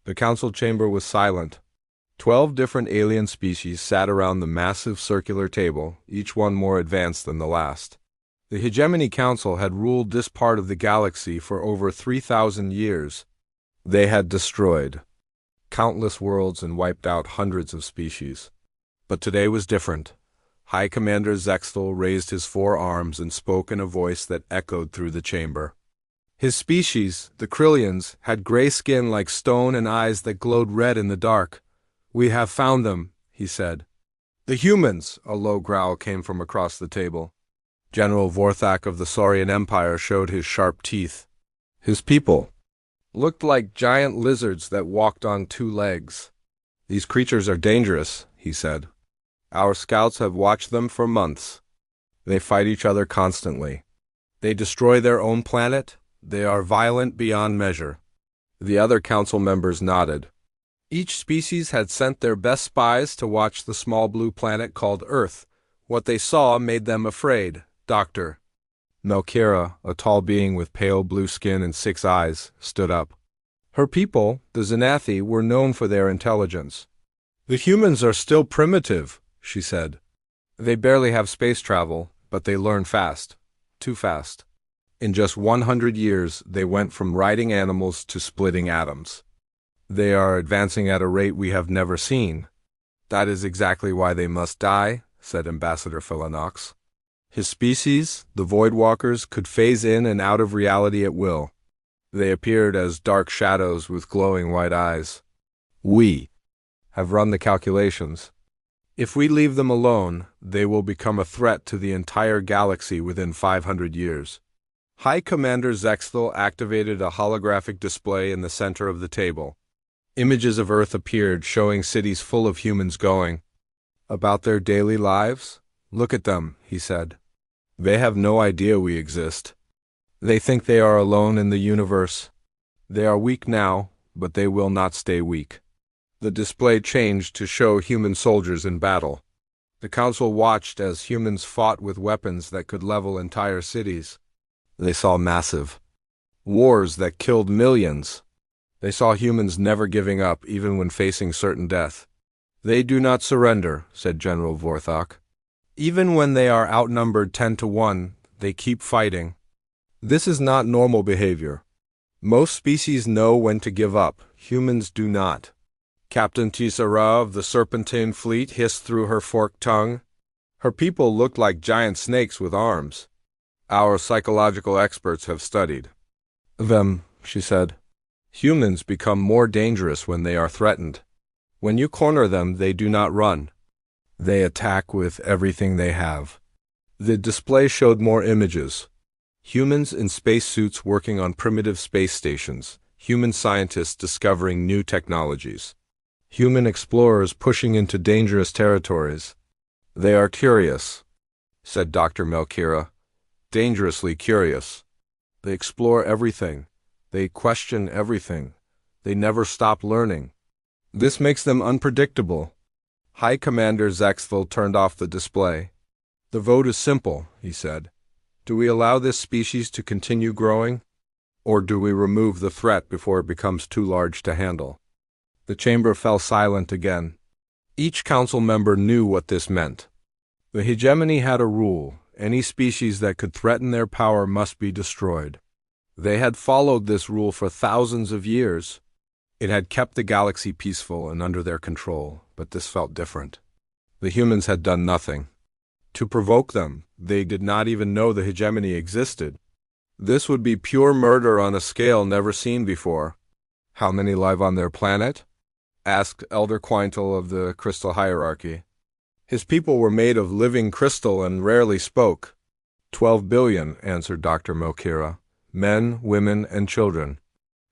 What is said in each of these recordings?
The council chamber was silent. 12 different alien species sat around the massive circular table, each one more advanced than the last. The Hegemony Council had ruled this part of the galaxy for over 3,000 years. They had destroyed countless worlds and wiped out hundreds of species. But today was different. High Commander Zexthal raised his 4 arms and spoke in a voice that echoed through the chamber. His species, the Krillians, had gray skin like stone and eyes that glowed red in the dark. "We have found them," he said. "The humans," a low growl came from across the table. General Vorthak of the Saurian Empire showed his sharp teeth. His people looked like giant lizards that walked on 2 legs. "These creatures are dangerous," he said. "Our scouts have watched them for months. They fight each other constantly. They destroy their own planet. They are violent beyond measure." The other council members nodded. Each species had sent their best spies to watch the small blue planet called Earth. What they saw made them afraid. Dr. Melkira, a tall being with pale blue skin and 6 eyes, stood up. Her people, the Xanathi, were known for their intelligence. "The humans are still primitive," she said. "They barely have space travel, but they learn fast. Too fast. In just 100 years, they went from riding animals to splitting atoms. They are advancing at a rate we have never seen." "That is exactly why they must die," said Ambassador Philanox. His species, the Voidwalkers, could phase in and out of reality at will. They appeared as dark shadows with glowing white eyes. "We have run the calculations. If we leave them alone, they will become a threat to the entire galaxy within 500 years. High Commander Zexthal activated a holographic display in the center of the table. Images of Earth appeared, showing cities full of humans going about their daily lives. "Look at them," he said. "They have no idea we exist. They think they are alone in the universe. They are weak now, but they will not stay weak." The display changed to show human soldiers in battle. The council watched as humans fought with weapons that could level entire cities. They saw massive wars that killed millions. They saw humans never giving up, even when facing certain death. "They do not surrender," said General Vorthak. "Even when they are outnumbered 10 to 1, they keep fighting. This is not normal behavior. Most species know when to give up. Humans do not." Captain Tisara of the Serpentine Fleet hissed through her forked tongue. Her people looked like giant snakes with arms. "Our psychological experts have studied them," she said. "Humans become more dangerous when they are threatened. When you corner them, they do not run. They attack with everything they have." The display showed more images. Humans in spacesuits working on primitive space stations. Human scientists discovering new technologies. Human explorers pushing into dangerous territories. "They are curious," said Dr. Melkira. "Dangerously curious. They explore everything. They question everything. They never stop learning. This makes them unpredictable." High Commander Zexthal turned off the display. "The vote is simple," he said. "Do we allow this species to continue growing, or do we remove the threat before it becomes too large to handle?" The chamber fell silent again. Each council member knew what this meant. The Hegemony had a rule: any species that could threaten their power must be destroyed. They had followed this rule for thousands of years. It had kept the galaxy peaceful and under their control, but this felt different. The humans had done nothing to provoke them. They did not even know the Hegemony existed. This would be pure murder on a scale never seen before. "How many live on their planet?" asked Elder Quintal of the Crystal Hierarchy. His people were made of living crystal and rarely spoke. 12 billion, answered Dr. Melkira. "Men, women, and children.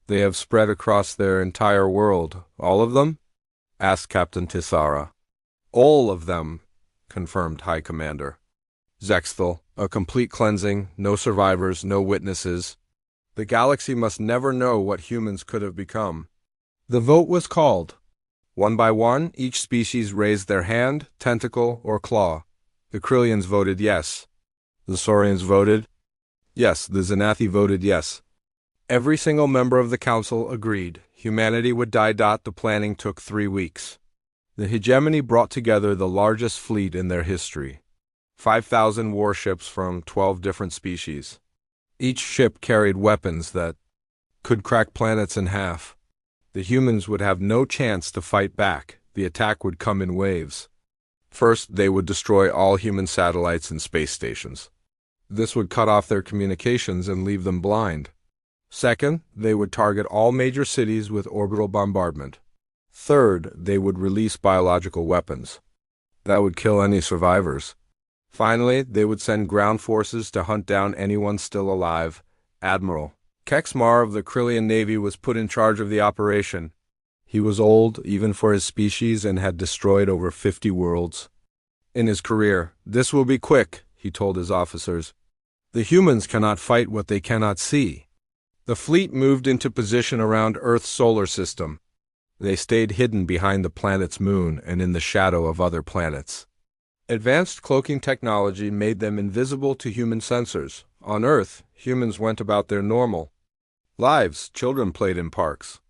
They have spread across their entire world." "All of them?" asked Captain Tisara. "All of them," confirmed High Commander Zexthal. "A complete cleansing, no survivors, no witnesses. The galaxy must never know what humans could have become." The vote was called. One by one, each species raised their hand, tentacle, or claw. The Krillians voted yes. The Saurians voted yes. The Xanathi voted yes. Every single member of the council agreed humanity would die. The planning took 3 weeks. The hegemony brought together the largest fleet in their history. 5,000 warships from 12 different species. Each ship carried weapons that could crack planets in half. The humans would have no chance to fight back. The attack would come in waves. First, they would destroy all human satellites and space stations. This would cut off their communications and leave them blind. Second, they would target all major cities with orbital bombardment. Third, they would release biological weapons. That would kill any survivors. Finally, they would send ground forces to hunt down anyone still alive. Admiral Kexmar of the Krillian Navy was put in charge of the operation. He was old, even for his species, and had destroyed over 50 worlds in his career. "This will be quick," he told his officers. "The humans cannot fight what they cannot see." The fleet moved into position around Earth's solar system. They stayed hidden behind the planet's moon and in the shadow of other planets. Advanced cloaking technology made them invisible to human sensors. On Earth, humans went about their normal lives. Children played in parks.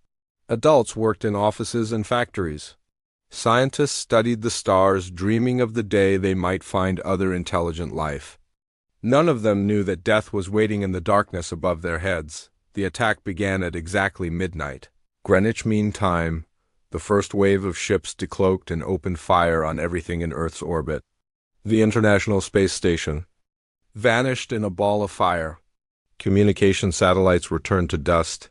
Adults worked in offices and factories. Scientists studied the stars, dreaming of the day they might find other intelligent life. None of them knew that death was waiting in the darkness above their heads. The attack began at exactly midnight, Greenwich Mean Time. The first wave of ships decloaked and opened fire on everything in Earth's orbit. The International Space Station vanished in a ball of fire. Communication satellites were turned to dust.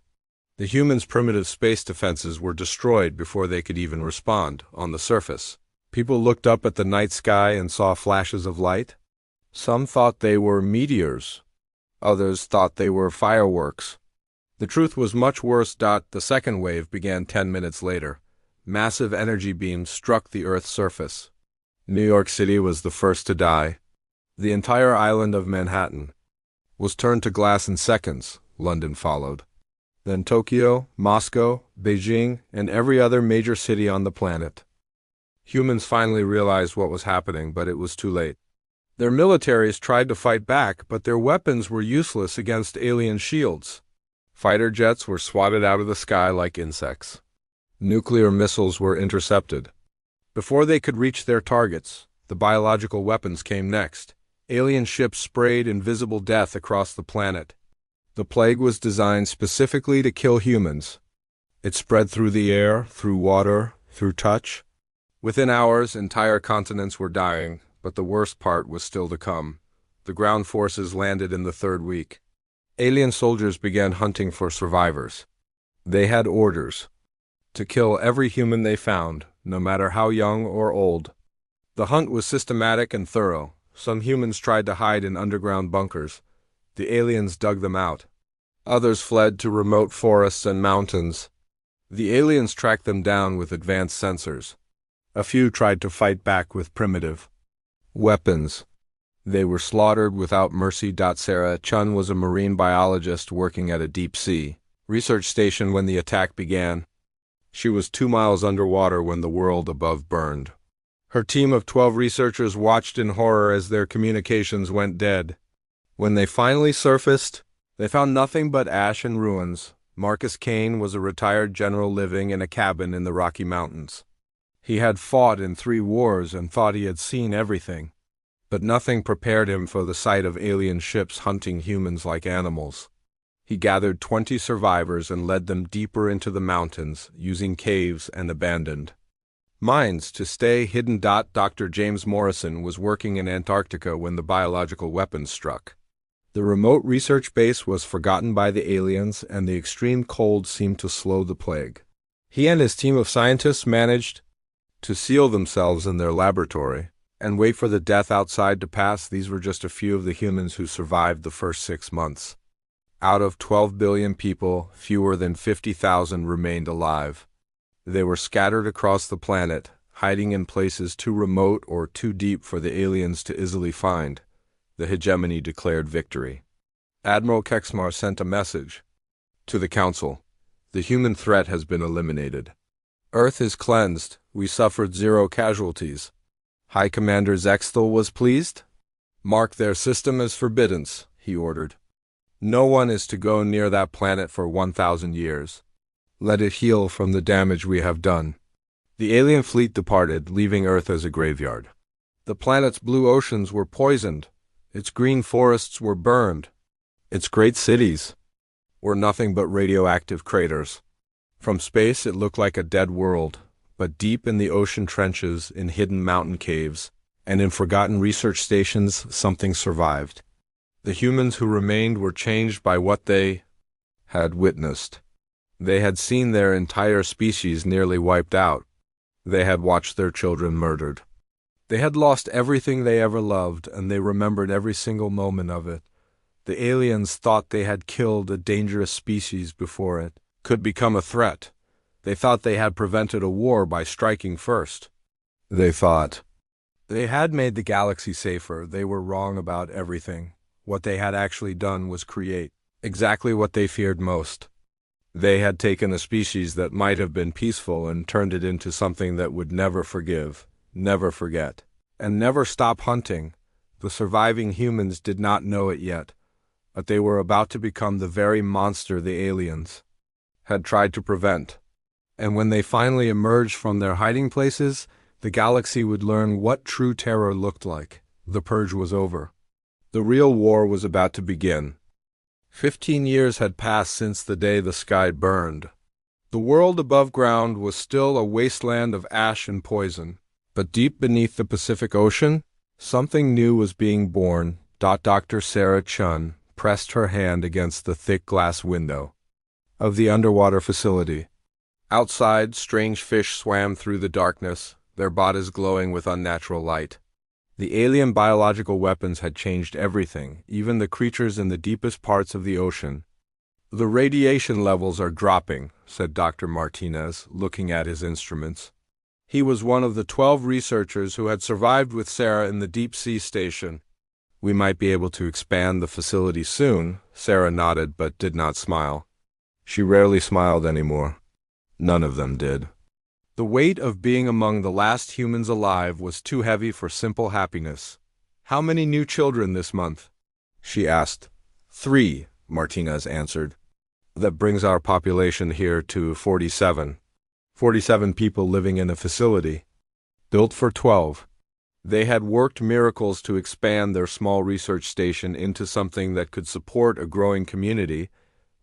The humans' primitive space defenses were destroyed before they could even respond. On the surface, people looked up at the night sky and saw flashes of light. Some thought they were meteors. Others thought they were fireworks. The truth was much worse. The second wave began 10 minutes later. Massive energy beams struck the Earth's surface. New York City was the first to die. The entire island of Manhattan was turned to glass in seconds. London followed. Then Tokyo, Moscow, Beijing, and every other major city on the planet. Humans finally realized what was happening, but it was too late. Their militaries tried to fight back, but their weapons were useless against alien shields. Fighter jets were swatted out of the sky like insects. Nuclear missiles were intercepted. Before they could reach their targets, the biological weapons came next. Alien ships sprayed invisible death across the planet. The plague was designed specifically to kill humans. It spread through the air, through water, through touch. Within hours, entire continents were dying, but the worst part was still to come. The ground forces landed in the third week. Alien soldiers began hunting for survivors. They had orders to kill every human they found, no matter how young or old. The hunt was systematic and thorough. Some humans tried to hide in underground bunkers. The aliens dug them out. Others fled to remote forests and mountains. The aliens tracked them down with advanced sensors. A few tried to fight back with primitive weapons. They were slaughtered without mercy. Sarah Chun was a marine biologist working at a deep-sea research station when the attack began. She was 2 miles underwater when the world above burned. Her team of 12 researchers watched in horror as their communications went dead. When they finally surfaced, they found nothing but ash and ruins. Marcus Kane was a retired general living in a cabin in the Rocky Mountains. He had fought in 3 wars and thought he had seen everything. But nothing prepared him for the sight of alien ships hunting humans like animals. He gathered 20 survivors and led them deeper into the mountains, using caves and abandoned mines to stay hidden. Dr. James Morrison was working in Antarctica when the biological weapons struck. The remote research base was forgotten by the aliens, and the extreme cold seemed to slow the plague. He and his team of scientists managed to seal themselves in their laboratory and wait for the death outside to pass. These were just a few of the humans who survived the first 6 months. Out of 12 billion people, fewer than 50,000 remained alive. They were scattered across the planet, hiding in places too remote or too deep for the aliens to easily find. The hegemony declared victory. Admiral Kexmar sent a message to the Council. The human threat has been eliminated. Earth is cleansed. We suffered 0 casualties. High Commander Zexthal was pleased. Mark their system as forbiddance, he ordered. No one is to go near that planet for 1,000 years. Let it heal from the damage we have done." The alien fleet departed, leaving Earth as a graveyard. The planet's blue oceans were poisoned, its green forests were burned, its great cities were nothing but radioactive craters. From space it looked like a dead world, but deep in the ocean trenches, in hidden mountain caves, and in forgotten research stations, something survived. The humans who remained were changed by what they had witnessed. They had seen their entire species nearly wiped out. They had watched their children murdered. They had lost everything they ever loved, and they remembered every single moment of it. The aliens thought they had killed a dangerous species before it could become a threat. They thought they had prevented a war by striking first. They thought they had made the galaxy safer. They were wrong about everything. What they had actually done was create exactly what they feared most. They had taken a species that might have been peaceful and turned it into something that would never forgive, never forget, and never stop hunting. The surviving humans did not know it yet, but they were about to become the very monster the aliens had tried to prevent. And when they finally emerged from their hiding places, the galaxy would learn what true terror looked like. The purge was over. The real war was about to begin. 15 years had passed since the day the sky burned. The world above ground was still a wasteland of ash and poison. But deep beneath the Pacific Ocean, something new was being born. Dr. Sarah Chun pressed her hand against the thick glass window of the underwater facility. Outside, strange fish swam through the darkness, their bodies glowing with unnatural light. The alien biological weapons had changed everything, even the creatures in the deepest parts of the ocean. "The radiation levels are dropping," said Dr. Martinez, looking at his instruments. He was one of the 12 researchers who had survived with Sarah in the deep sea station. "We might be able to expand the facility soon." Sarah nodded but did not smile. She rarely smiled anymore. None of them did. The weight of being among the last humans alive was too heavy for simple happiness. "How many new children this month?" she asked. 3, Martinez answered. "That brings our population here to 47. 47 people living in a facility built for 12. They had worked miracles to expand their small research station into something that could support a growing community,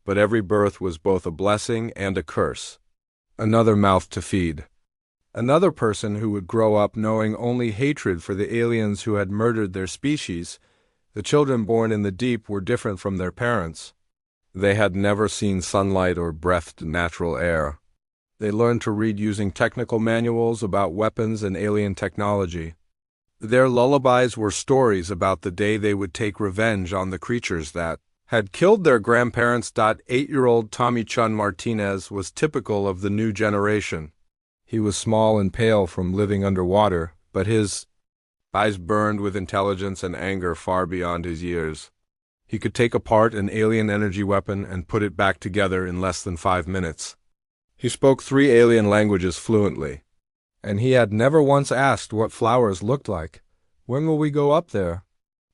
but every birth was both a blessing and a curse. Another mouth to feed. Another person who would grow up knowing only hatred for the aliens who had murdered their species. The children born in the deep were different from their parents. They had never seen sunlight or breathed natural air. They learned to read using technical manuals about weapons and alien technology. Their lullabies were stories about the day they would take revenge on the creatures that had killed their grandparents. 8-year-old Tommy Chun Martinez was typical of the new generation. He was small and pale from living underwater, but his eyes burned with intelligence and anger far beyond his years. He could take apart an alien energy weapon and put it back together in less than 5 minutes. He spoke 3 alien languages fluently, and he had never once asked what flowers looked like. "When will we go up there?"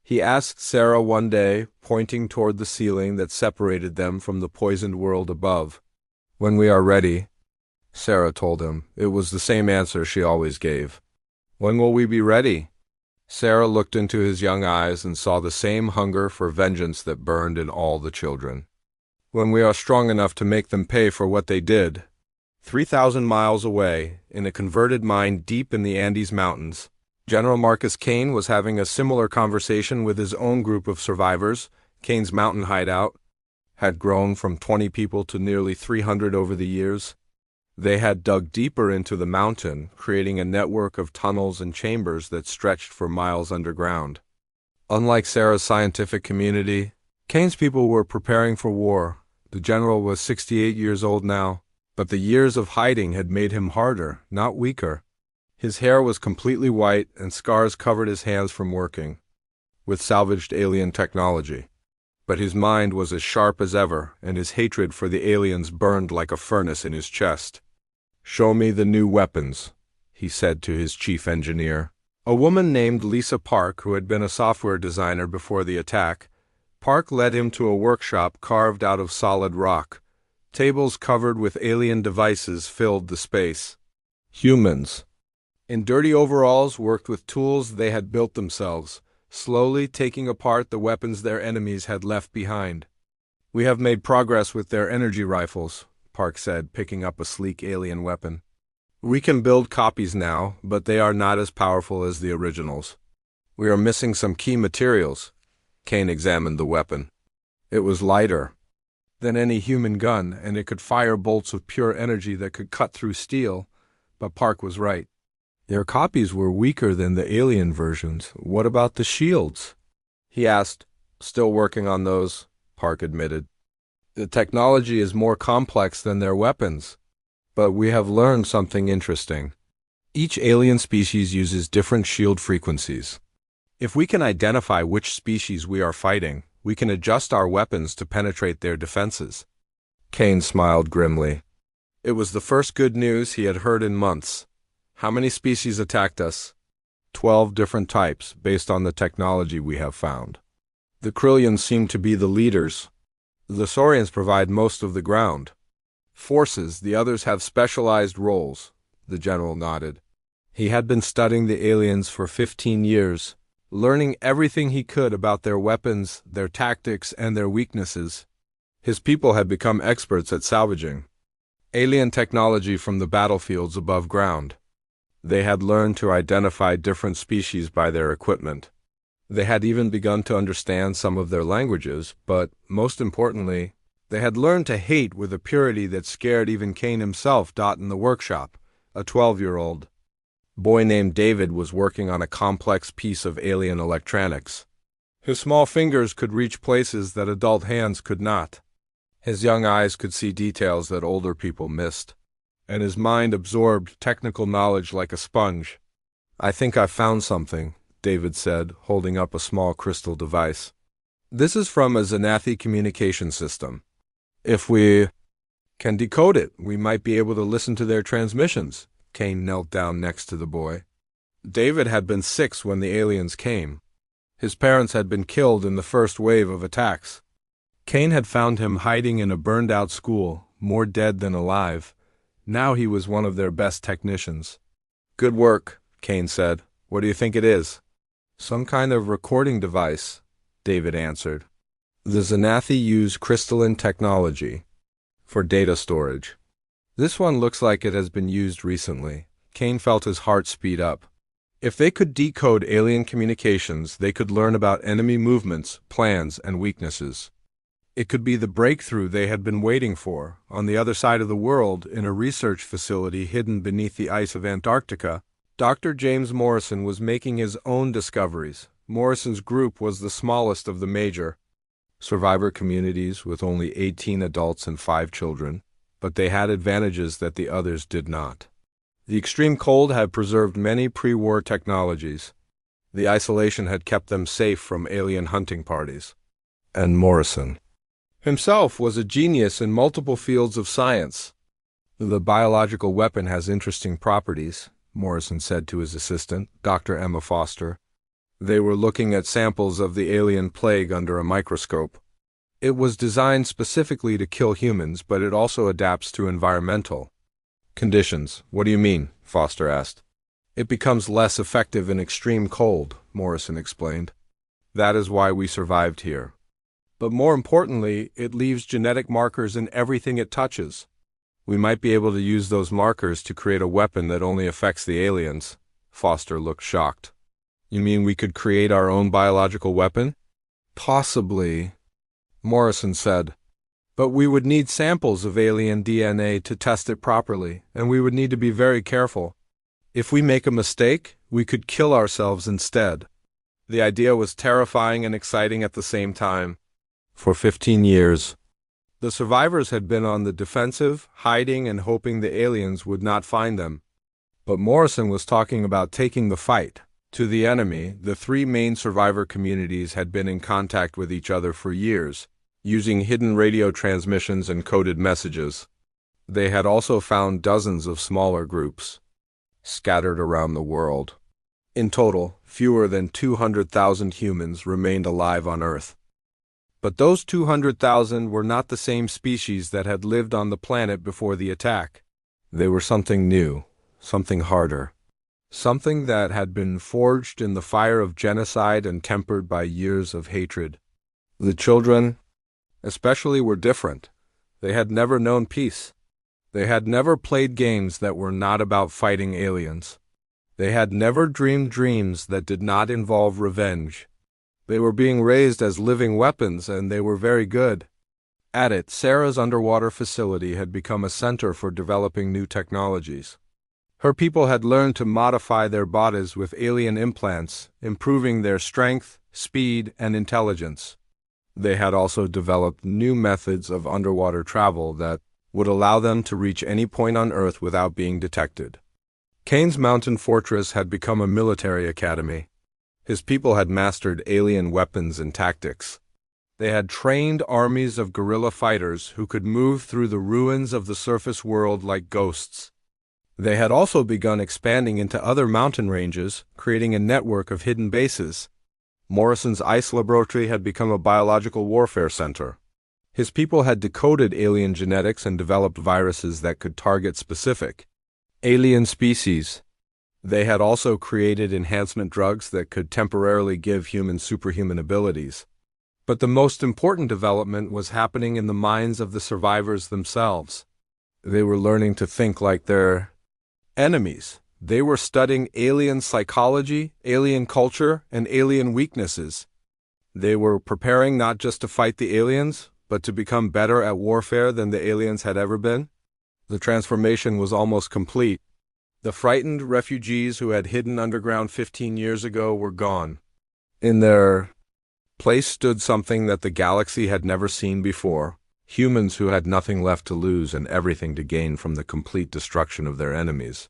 he asked Sarah one day, pointing toward the ceiling that separated them from the poisoned world above. "When we are ready," Sarah told him. It was the same answer she always gave. "When will we be ready?" Sarah looked into his young eyes and saw the same hunger for vengeance that burned in all the children. "When we are strong enough to make them pay for what they did." 3,000 miles away, in a converted mine deep in the Andes Mountains, General Marcus Kane was having a similar conversation with his own group of survivors. Kane's mountain hideout had grown from 20 people to nearly 300 over the years. They had dug deeper into the mountain, creating a network of tunnels and chambers that stretched for miles underground. Unlike Sarah's scientific community, Kane's people were preparing for war. The general was 68 years old now, but the years of hiding had made him harder, not weaker. His hair was completely white, and scars covered his hands from working with salvaged alien technology. But his mind was as sharp as ever, and his hatred for the aliens burned like a furnace in his chest. "Show me the new weapons," he said to his chief engineer, a woman named Lisa Park, who had been a software designer before the attack, Park led him to a workshop carved out of solid rock. Tables covered with alien devices filled the space. Humans, in dirty overalls, worked with tools they had built themselves, slowly taking apart the weapons their enemies had left behind. "We have made progress with their energy rifles," Park said, picking up a sleek alien weapon. "We can build copies now, but they are not as powerful as the originals. We are missing some key materials." Kane examined the weapon. It was lighter than any human gun, and it could fire bolts of pure energy that could cut through steel, but Park was right. Their copies were weaker than the alien versions. "What about the shields?" he asked. "Still working on those," Park admitted. "The technology is more complex than their weapons. But we have learned something interesting. Each alien species uses different shield frequencies. If we can identify which species we are fighting, we can adjust our weapons to penetrate their defenses." Kane smiled grimly. It was the first good news he had heard in months. "How many species attacked us?" 12 different types, based on the technology we have found. The Krillians seem to be the leaders. The Saurians provide most of the ground forces, the others have specialized roles." The general nodded. He had been studying the aliens for 15 years, learning everything he could about their weapons, their tactics, and their weaknesses. His people had become experts at salvaging alien technology from the battlefields above ground. They had learned to identify different species by their equipment. They had even begun to understand some of their languages, but, most importantly, they had learned to hate with a purity that scared even Kane himself. In the workshop, a 12-year-old boy named David was working on a complex piece of alien electronics. His small fingers could reach places that adult hands could not. His young eyes could see details that older people missed, and his mind absorbed technical knowledge like a sponge. "I think I've found something," David said, holding up a small crystal device. "This is from a Xanathi communication system. If we can decode it, we might be able to listen to their transmissions." Kane knelt down next to the boy. David had been 6 when the aliens came. His parents had been killed in the first wave of attacks. Kane had found him hiding in a burned-out school, more dead than alive. Now he was one of their best technicians. "Good work," Kane said. "What do you think it is?" "Some kind of recording device," David answered. "The Xanathi use crystalline technology for data storage. This one looks like it has been used recently." Kane felt his heart speed up. If they could decode alien communications, they could learn about enemy movements, plans, and weaknesses. It could be the breakthrough they had been waiting for. On the other side of the world, in a research facility hidden beneath the ice of Antarctica, Dr. James Morrison was making his own discoveries. Morrison's group was the smallest of the major survivor communities, with only 18 adults and 5 children, but they had advantages that the others did not. The extreme cold had preserved many pre-war technologies. The isolation had kept them safe from alien hunting parties. And Morrison himself was a genius in multiple fields of science. "The biological weapon has interesting properties," Morrison said to his assistant, Dr. Emma Foster. They were looking at samples of the alien plague under a microscope. "It was designed specifically to kill humans, but it also adapts to environmental conditions." "What do you mean?" Foster asked. "It becomes less effective in extreme cold," Morrison explained. "That is why we survived here. But more importantly, it leaves genetic markers in everything it touches. We might be able to use those markers to create a weapon that only affects the aliens." Foster looked shocked. "You mean we could create our own biological weapon?" "Possibly," Morrison said. "But we would need samples of alien DNA to test it properly, and we would need to be very careful. If we make a mistake, we could kill ourselves instead." The idea was terrifying and exciting at the same time. For 15 years, the survivors had been on the defensive, hiding and hoping the aliens would not find them. But Morrison was talking about taking the fight to the enemy. The 3 main survivor communities had been in contact with each other for years, using hidden radio transmissions and coded messages. They had also found dozens of smaller groups scattered around the world. In total, fewer than 200,000 humans remained alive on Earth. But those 200,000 were not the same species that had lived on the planet before the attack. They were something new, something harder, something that had been forged in the fire of genocide and tempered by years of hatred. The children, especially, were different. They had never known peace. They had never played games that were not about fighting aliens. They had never dreamed dreams that did not involve revenge. They were being raised as living weapons, and they were very good at it. Sarah's underwater facility had become a center for developing new technologies. Her people had learned to modify their bodies with alien implants, improving their strength, speed, and intelligence. They had also developed new methods of underwater travel that would allow them to reach any point on Earth without being detected. Kane's mountain fortress had become a military academy. His people had mastered alien weapons and tactics. They had trained armies of guerrilla fighters who could move through the ruins of the surface world like ghosts. They had also begun expanding into other mountain ranges, creating a network of hidden bases. Morrison's ice laboratory had become a biological warfare center. His people had decoded alien genetics and developed viruses that could target specific alien species. They had also created enhancement drugs that could temporarily give humans superhuman abilities. But the most important development was happening in the minds of the survivors themselves. They were learning to think like their enemies. They were studying alien psychology, alien culture, and alien weaknesses. They were preparing not just to fight the aliens, but to become better at warfare than the aliens had ever been. The transformation was almost complete. The frightened refugees who had hidden underground 15 years ago were gone. In their place stood something that the galaxy had never seen before: humans who had nothing left to lose and everything to gain from the complete destruction of their enemies.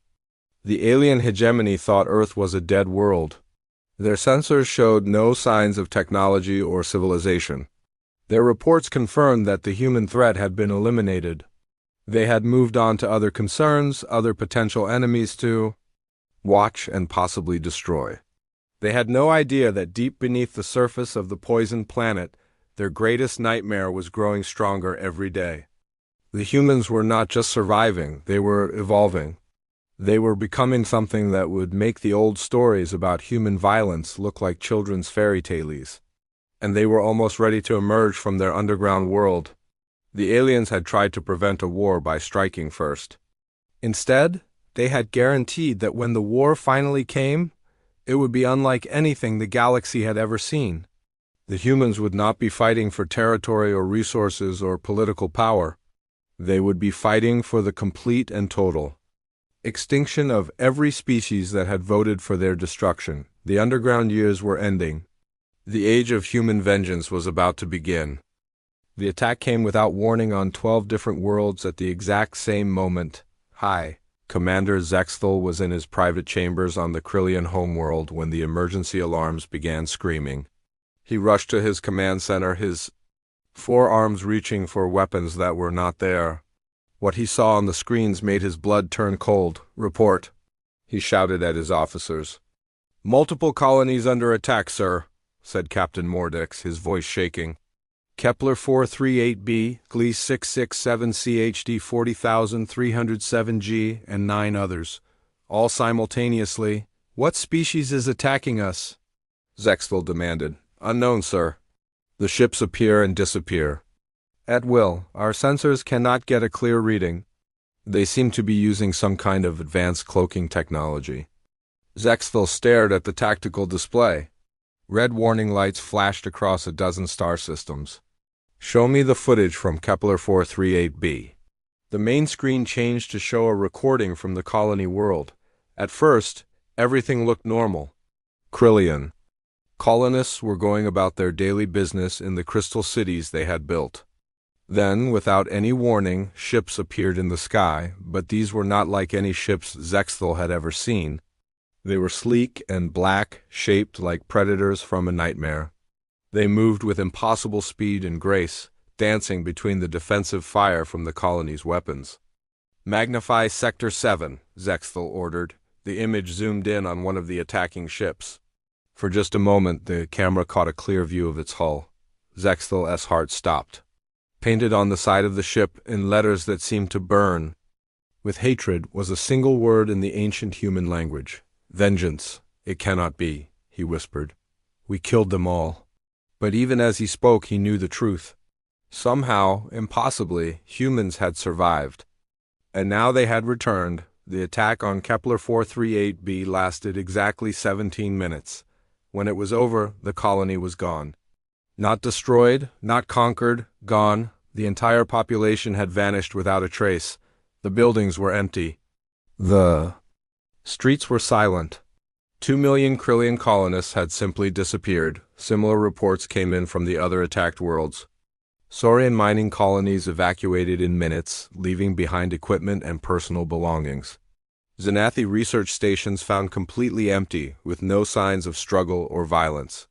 The alien hegemony thought Earth was a dead world. Their sensors showed no signs of technology or civilization. Their reports confirmed that the human threat had been eliminated. They had moved on to other concerns, other potential enemies to watch and possibly destroy. They had no idea that deep beneath the surface of the poisoned planet, their greatest nightmare was growing stronger every day. The humans were not just surviving, they were evolving. They were becoming something that would make the old stories about human violence look like children's fairy tales. And they were almost ready to emerge from their underground world. The aliens had tried to prevent a war by striking first. Instead, they had guaranteed that when the war finally came, it would be unlike anything the galaxy had ever seen. The humans would not be fighting for territory or resources or political power. They would be fighting for the complete and total extinction of every species that had voted for their destruction. The underground years were ending. The age of human vengeance was about to begin. The attack came without warning on 12 different worlds at the exact same moment. Hi. Commander Zexthal was in his private chambers on the Krillian homeworld when the emergency alarms began screaming. He rushed to his command center, his forearms reaching for weapons that were not there. What he saw on the screens made his blood turn cold. "Report," he shouted at his officers. "Multiple colonies under attack, sir," said Captain Mordix, his voice shaking. "Kepler 438b, Gliese 667, CHD 40307G, and 9 others. All simultaneously. What species is attacking us?" Zexthal demanded. "Unknown, sir. The ships appear and disappear at will. Our sensors cannot get a clear reading. They seem to be using some kind of advanced cloaking technology." Zexthal stared at the tactical display. Red warning lights flashed across a dozen star systems. "Show me the footage from Kepler 438b." The main screen changed to show a recording from the colony world. At first, everything looked normal. Krillian. Colonists were going about their daily business in the crystal cities they had built. Then, without any warning, ships appeared in the sky, but these were not like any ships Zexthal had ever seen. They were sleek and black, shaped like predators from a nightmare. They moved with impossible speed and grace, dancing between the defensive fire from the colony's weapons. "Magnify Sector 7, Zexthal ordered. The image zoomed in on one of the attacking ships. For just a moment, the camera caught a clear view of its hull. Zextel's heart stopped. Painted on the side of the ship in letters that seemed to burn with hatred was a single word in the ancient human language. Vengeance. It cannot be, he whispered. We killed them all. But even as he spoke, he knew the truth. Somehow, impossibly, humans had survived. And now they had returned. The attack on Kepler 438b lasted exactly 17 minutes. When it was over, the colony was gone. Not destroyed, not conquered, gone. The entire population had vanished without a trace. The buildings were empty. The streets were silent. 2 million Krillian colonists had simply disappeared. Similar reports came in from the other attacked worlds. Saurian mining colonies evacuated in minutes, leaving behind equipment and personal belongings. Xanathi research stations found completely empty, with no signs of struggle or violence.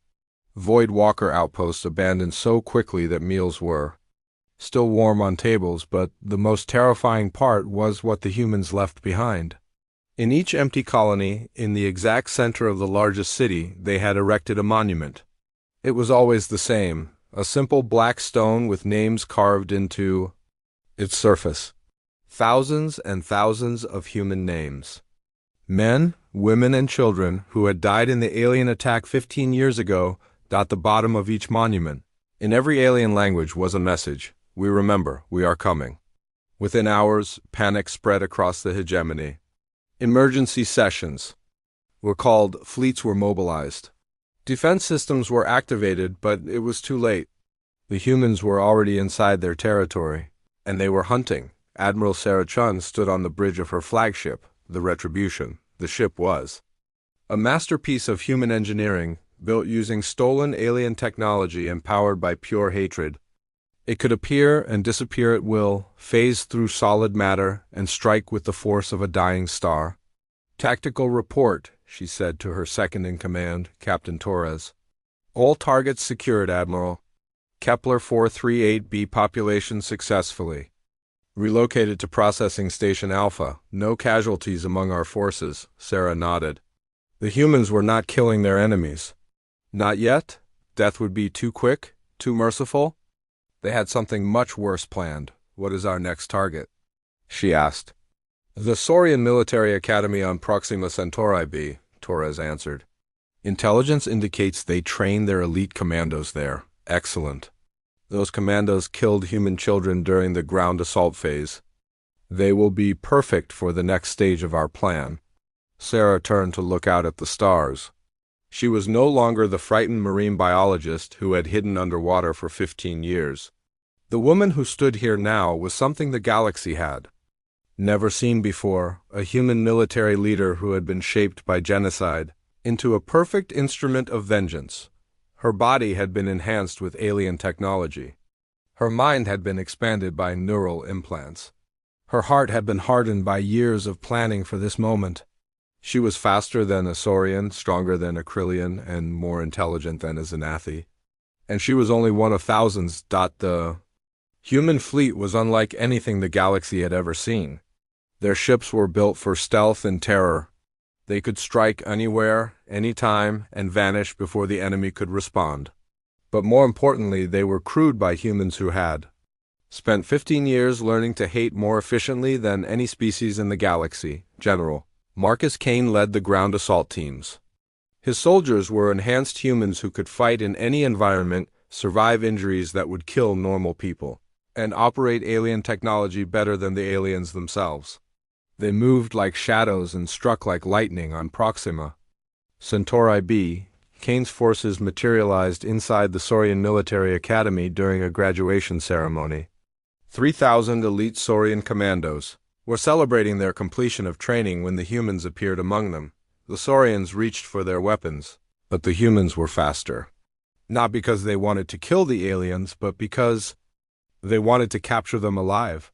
Void Walker outposts abandoned so quickly that meals were still warm on tables, but the most terrifying part was what the humans left behind. In each empty colony, in the exact center of the largest city, they had erected a monument. It was always the same, a simple black stone with names carved into its surface. Thousands and thousands of human names. Men, women, and children who had died in the alien attack 15 years ago dot the bottom of each monument. In every alien language was a message. We remember, we are coming. Within hours, panic spread across the hegemony. Emergency sessions were called, fleets were mobilized. Defense systems were activated, but it was too late. The humans were already inside their territory, and they were hunting. Admiral Sarah Chun stood on the bridge of her flagship, the Retribution. The ship was a masterpiece of human engineering, built using stolen alien technology and powered by pure hatred. It could appear and disappear at will, phase through solid matter, and strike with the force of a dying star. Tactical report, she said to her second-in-command, Captain Torres. All targets secured, Admiral. Kepler 438b population successfully relocated to Processing Station Alpha. No casualties among our forces, Sarah nodded. The humans were not killing their enemies. Not yet? Death would be too quick? Too merciful? They had something much worse planned. What is our next target? She asked. The Saurian Military Academy on Proxima Centauri B, Torres answered. Intelligence indicates they train their elite commandos there. Excellent. Those commandos killed human children during the ground assault phase. They will be perfect for the next stage of our plan. Sarah turned to look out at the stars. She was no longer the frightened marine biologist who had hidden underwater for 15 years. The woman who stood here now was something the galaxy had never seen before, a human military leader who had been shaped by genocide into a perfect instrument of vengeance. Her body had been enhanced with alien technology. Her mind had been expanded by neural implants. Her heart had been hardened by years of planning for this moment. She was faster than a Saurian, stronger than a Krillian, and more intelligent than a Xanathi. And she was only one of thousands. The human fleet was unlike anything the galaxy had ever seen. Their ships were built for stealth and terror. They could strike anywhere, anytime, and vanish before the enemy could respond. But more importantly, they were crewed by humans who had spent 15 years learning to hate more efficiently than any species in the galaxy. General Marcus Kane led the ground assault teams. His soldiers were enhanced humans who could fight in any environment, survive injuries that would kill normal people, and operate alien technology better than the aliens themselves. They moved like shadows and struck like lightning on Proxima Centauri B. Kane's forces materialized inside the Saurian Military Academy during a graduation ceremony. 3,000 elite Saurian commandos were celebrating their completion of training when the humans appeared among them. The Saurians reached for their weapons, but the humans were faster. Not because they wanted to kill the aliens, but because they wanted to capture them alive.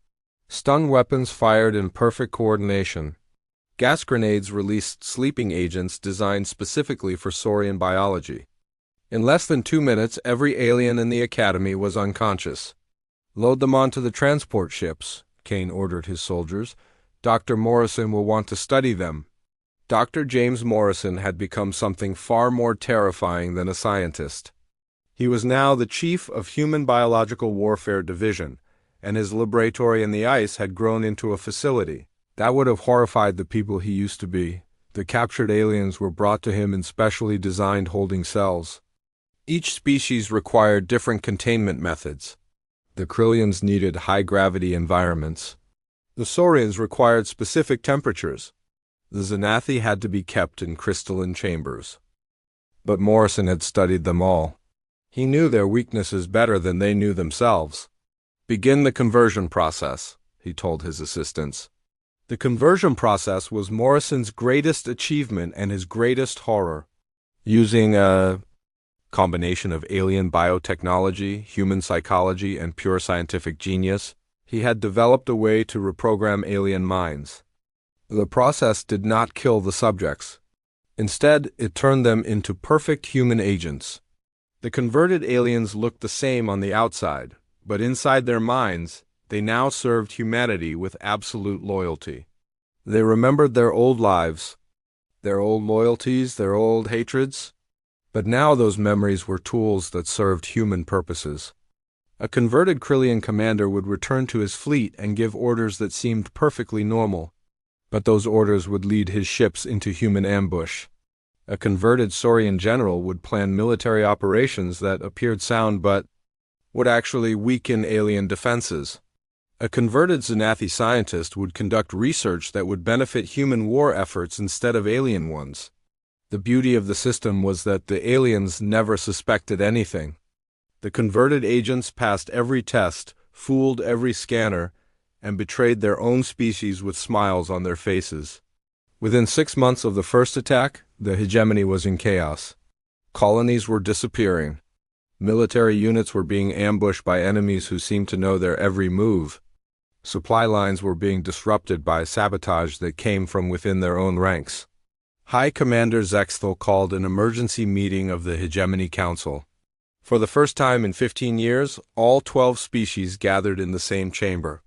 Stun weapons fired in perfect coordination. Gas grenades released sleeping agents designed specifically for Saurian biology. In less than 2 minutes, every alien in the academy was unconscious. Load them onto the transport ships, Kane ordered his soldiers. Dr. Morrison will want to study them. Dr. James Morrison had become something far more terrifying than a scientist. He was now the chief of Human Biological Warfare Division, and his laboratory in the ice had grown into a facility. That would have horrified the people he used to be. The captured aliens were brought to him in specially designed holding cells. Each species required different containment methods. The Krillians needed high-gravity environments. The Saurians required specific temperatures. The Xanathi had to be kept in crystalline chambers. But Morrison had studied them all. He knew their weaknesses better than they knew themselves. "Begin the conversion process," he told his assistants. The conversion process was Morrison's greatest achievement and his greatest horror. Using a combination of alien biotechnology, human psychology, and pure scientific genius, he had developed a way to reprogram alien minds. The process did not kill the subjects. Instead, it turned them into perfect human agents. The converted aliens looked the same on the outside, but inside their minds, they now served humanity with absolute loyalty. They remembered their old lives, their old loyalties, their old hatreds, but now those memories were tools that served human purposes. A converted Krillian commander would return to his fleet and give orders that seemed perfectly normal, but those orders would lead his ships into human ambush. A converted Saurian general would plan military operations that appeared sound but would actually weaken alien defenses. A converted Xanathi scientist would conduct research that would benefit human war efforts instead of alien ones. The beauty of the system was that the aliens never suspected anything. The converted agents passed every test, fooled every scanner, and betrayed their own species with smiles on their faces. Within 6 months of the first attack, the hegemony was in chaos. Colonies were disappearing. Military units were being ambushed by enemies who seemed to know their every move. Supply lines were being disrupted by sabotage that came from within their own ranks. High Commander Zexthal called an emergency meeting of the Hegemony Council. For the first time in 15 years, all 12 species gathered in the same chamber.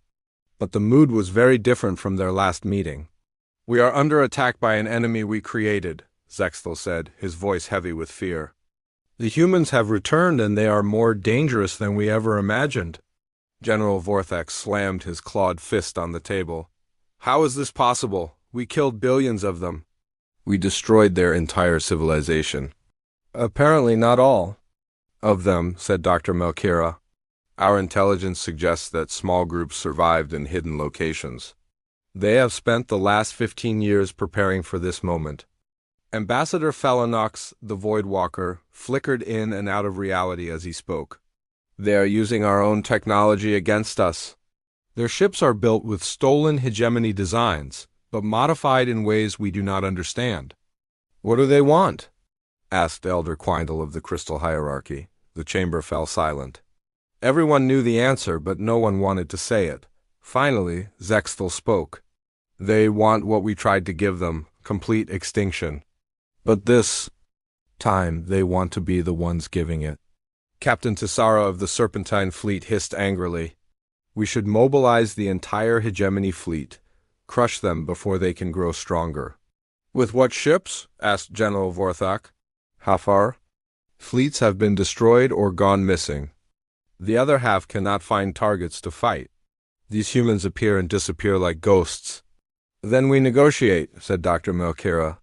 But the mood was very different from their last meeting. "We are under attack by an enemy we created," Zexthal said, his voice heavy with fear. "The humans have returned and they are more dangerous than we ever imagined." General Vorthak slammed his clawed fist on the table. "How is this possible? We killed billions of them. We destroyed their entire civilization." "Apparently not all of them," said Dr. Melkira. "Our intelligence suggests that small groups survived in hidden locations. They have spent the last 15 years preparing for this moment." Ambassador Felinox, the Voidwalker, flickered in and out of reality as he spoke. "They are using our own technology against us. Their ships are built with stolen hegemony designs, but modified in ways we do not understand." "What do they want?" asked Elder Quindle of the Crystal Hierarchy. The chamber fell silent. Everyone knew the answer, but no one wanted to say it. Finally, Zexthal spoke. "They want what we tried to give them, complete extinction. But this time they want to be the ones giving it." Captain Tessara of the Serpentine Fleet hissed angrily. "We should mobilize the entire Hegemony fleet, crush them before they can grow stronger." "With what ships?" asked General Vorthak. "Hafar. Fleets have been destroyed or gone missing. The other half cannot find targets to fight. These humans appear and disappear like ghosts." "Then we negotiate," said Dr. Melkira.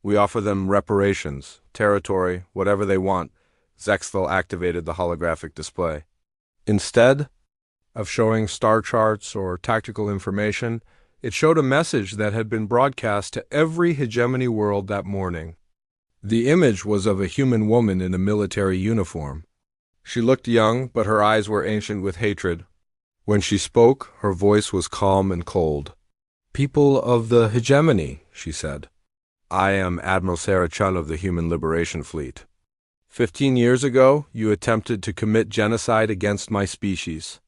"We offer them reparations, territory, whatever they want." Zexthal activated the holographic display. Instead of showing star charts or tactical information, it showed a message that had been broadcast to every hegemony world that morning. The image was of a human woman in a military uniform. She looked young, but her eyes were ancient with hatred. When she spoke, her voice was calm and cold. "People of the hegemony," she said. "I am Admiral Sarah Chun of the Human Liberation Fleet. 15 years ago, you attempted to commit genocide against my species.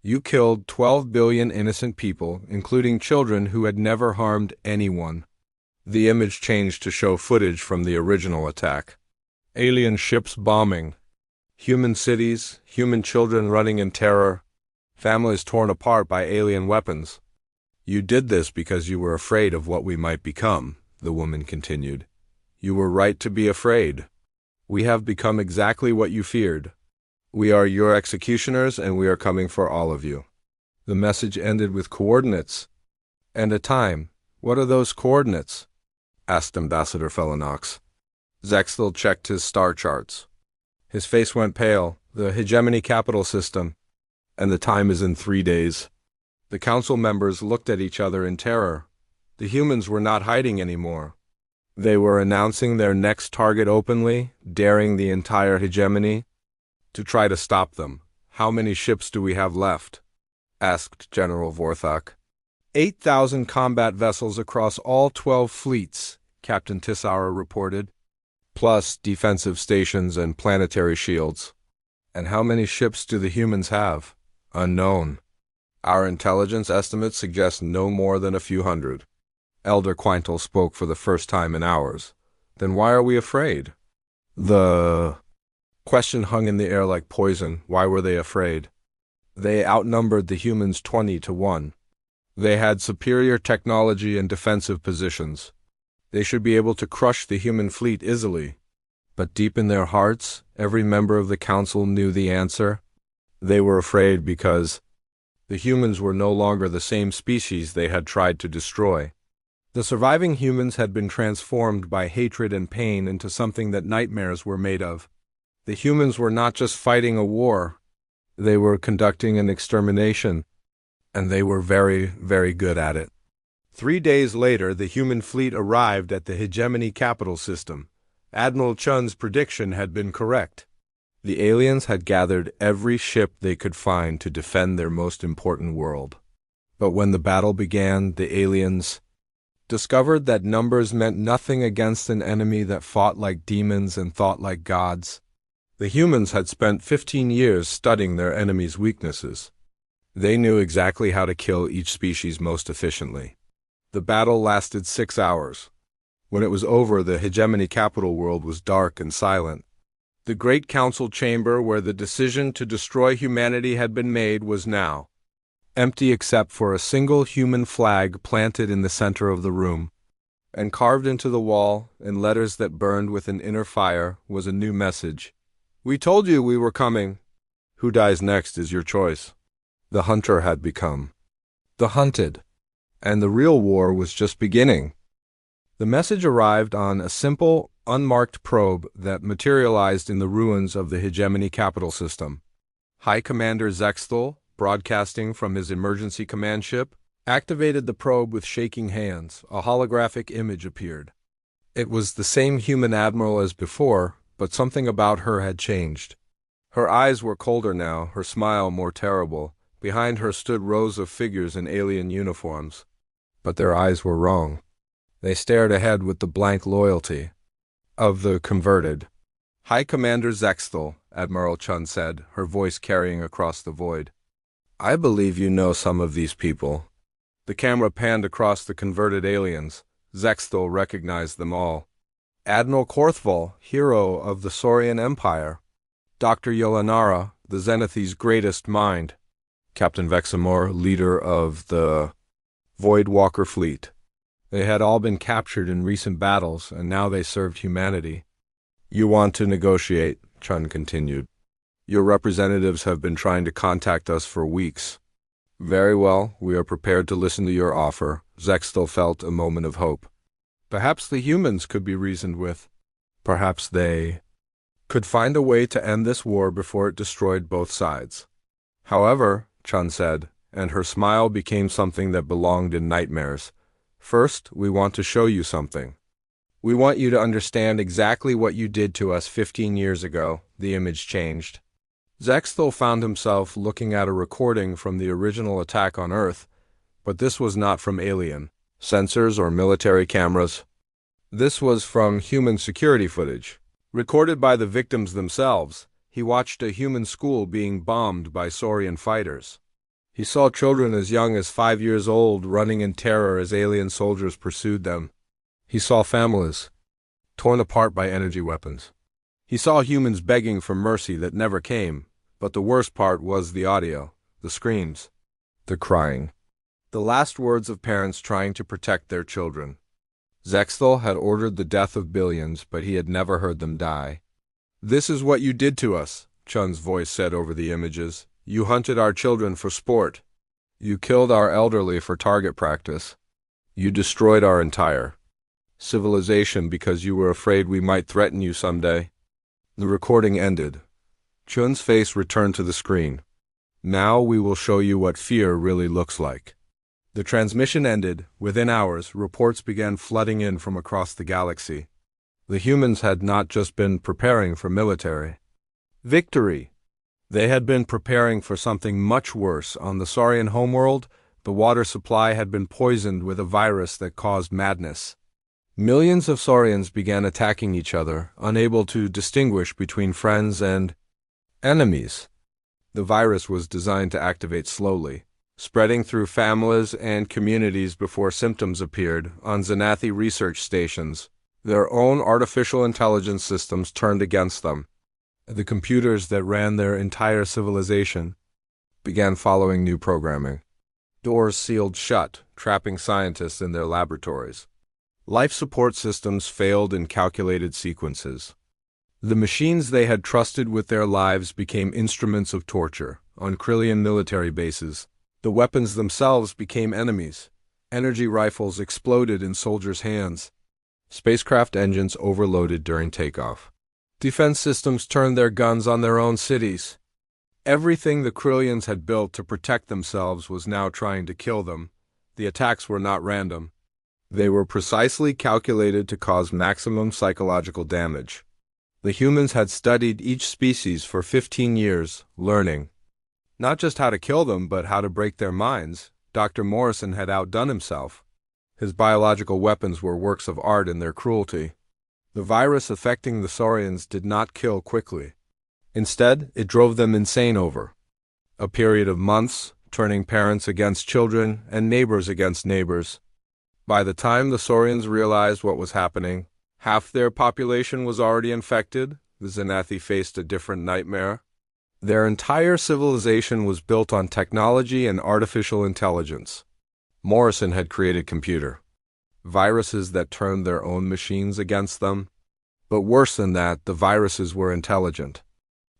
You killed 12 billion innocent people, including children who had never harmed anyone." The image changed to show footage from the original attack. Alien ships bombing. Human cities, human children running in terror. Families torn apart by alien weapons. "You did this because you were afraid of what we might become," the woman continued. "You were right to be afraid. We have become exactly what you feared. We are your executioners, and we are coming for all of you. The message ended with coordinates and a time. What are those coordinates? Asked Ambassador Felinox. Zexthel checked his star charts. His face went pale. The hegemony capital system. And the time is in 3 days. The council members looked at each other in terror. The humans were not hiding anymore. They were announcing their next target openly, daring the entire hegemony to try to stop them. How many ships do we have left? Asked General Vorthok. 8,000 combat vessels across all 12 fleets, Captain Tisauer reported, plus defensive stations and planetary shields. And how many ships do the humans have? Unknown. Our intelligence estimates suggest no more than a few hundred. Elder Quintal spoke for the first time in hours. Then why are we afraid? The question hung in the air like poison. Why were they afraid? They outnumbered the humans 20-1. They had superior technology and defensive positions. They should be able to crush the human fleet easily. But deep in their hearts, every member of the council knew the answer. They were afraid because the humans were no longer the same species they had tried to destroy. The surviving humans had been transformed by hatred and pain into something that nightmares were made of. The humans were not just fighting a war. They were conducting an extermination, and they were very, very good at it. 3 days later, the human fleet arrived at the hegemony capital system. Admiral Chun's prediction had been correct. The aliens had gathered every ship they could find to defend their most important world. But when the battle began, the aliens discovered that numbers meant nothing against an enemy that fought like demons and thought like gods. The humans had spent 15 years studying their enemies' weaknesses. They knew exactly how to kill each species most efficiently. The battle lasted 6 hours. When it was over, the hegemony capital world was dark and silent. The great council chamber where the decision to destroy humanity had been made was now empty except for a single human flag planted in the center of the room. And carved into the wall, in letters that burned with an inner fire, was a new message. We told you we were coming. Who dies next is your choice. The hunter had become the hunted, and the real war was just beginning. The message arrived on a simple, unmarked probe that materialized in the ruins of the hegemony capital system. High Commander Zexthel, broadcasting from his emergency command ship, activated the probe with shaking hands. A holographic image appeared. It was the same human admiral as before, but something about her had changed. Her eyes were colder now, her smile more terrible. Behind her stood rows of figures in alien uniforms. But their eyes were wrong. They stared ahead with the blank loyalty of the converted. High Commander Zexthel, Admiral Chun said, her voice carrying across the void. I believe you know some of these people. The camera panned across the converted aliens. Zexthel recognized them all. Admiral Korthval, hero of the Saurian Empire. Dr. Yolanara, the Zenithese greatest mind. Captain Vexamor, leader of the Voidwalker fleet. They had all been captured in recent battles, and now they served humanity. You want to negotiate, Chun continued. Your representatives have been trying to contact us for weeks. Very well, we are prepared to listen to your offer. Zexthel felt a moment of hope. Perhaps the humans could be reasoned with. Perhaps they could find a way to end this war before it destroyed both sides. However, Chun said, and her smile became something that belonged in nightmares. First, we want to show you something. We want you to understand exactly what you did to us 15 years ago. The image changed. Zexthel found himself looking at a recording from the original attack on Earth, but this was not from alien sensors or military cameras. This was from human security footage, recorded by the victims themselves. He watched a human school being bombed by Saurian fighters. He saw children as young as 5 years old running in terror as alien soldiers pursued them. He saw families torn apart by energy weapons. He saw humans begging for mercy that never came, but the worst part was the audio, the screams, the crying, the last words of parents trying to protect their children. Zexthel had ordered the death of billions, but he had never heard them die. This is what you did to us, Chun's voice said over the images. You hunted our children for sport. You killed our elderly for target practice. You destroyed our entire civilization because you were afraid we might threaten you someday. The recording ended. Chun's face returned to the screen. Now we will show you what fear really looks like. The transmission ended. Within hours, reports began flooding in from across the galaxy. The humans had not just been preparing for military victory. They had been preparing for something much worse. On the Saurian homeworld, the water supply had been poisoned with a virus that caused madness. Millions of Saurians began attacking each other, unable to distinguish between friends and enemies. The virus was designed to activate slowly, spreading through families and communities before symptoms appeared. On Xanathi research stations, their own artificial intelligence systems turned against them. The computers that ran their entire civilization began following new programming. Doors sealed shut, trapping scientists in their laboratories. Life support systems failed in calculated sequences. The machines they had trusted with their lives became instruments of torture. On Krillian military bases, the weapons themselves became enemies. Energy rifles exploded in soldiers' hands. Spacecraft engines overloaded during takeoff. Defense systems turned their guns on their own cities. Everything the Krillians had built to protect themselves was now trying to kill them. The attacks were not random. They were precisely calculated to cause maximum psychological damage. The humans had studied each species for 15 years, learning not just how to kill them, but how to break their minds. Dr. Morrison had outdone himself. His biological weapons were works of art in their cruelty. The virus affecting the Saurians did not kill quickly. Instead, it drove them insane over a period of months, turning parents against children and neighbors against neighbors. By the time the Saurians realized what was happening, half their population was already infected. The Xanathi faced a different nightmare. Their entire civilization was built on technology and artificial intelligence. Morrison had created computer viruses that turned their own machines against them. But worse than that, the viruses were intelligent.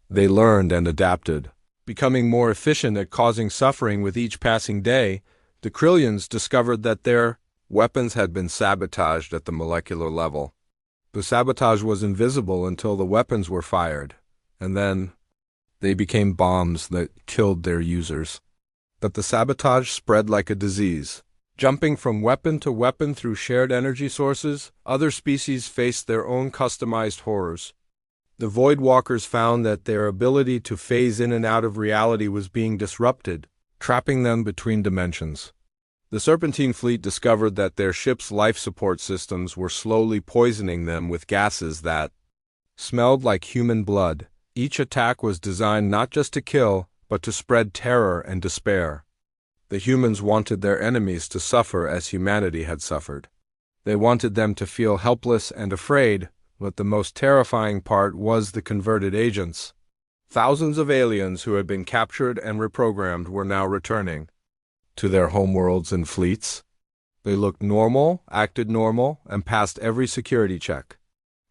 They learned and adapted, becoming more efficient at causing suffering with each passing day. The Krillians discovered that their weapons had been sabotaged at the molecular level. The sabotage was invisible until the weapons were fired, and then they became bombs that killed their users. But the sabotage spread like a disease. Jumping from weapon to weapon through shared energy sources, other species faced their own customized horrors. The Void Walkers found that their ability to phase in and out of reality was being disrupted, trapping them between dimensions. The Serpentine fleet discovered that their ship's life support systems were slowly poisoning them with gases that smelled like human blood. Each attack was designed not just to kill, but to spread terror and despair. The humans wanted their enemies to suffer as humanity had suffered. They wanted them to feel helpless and afraid, but the most terrifying part was the converted agents. Thousands of aliens who had been captured and reprogrammed were now returning to their homeworlds and fleets. They looked normal, acted normal, and passed every security check.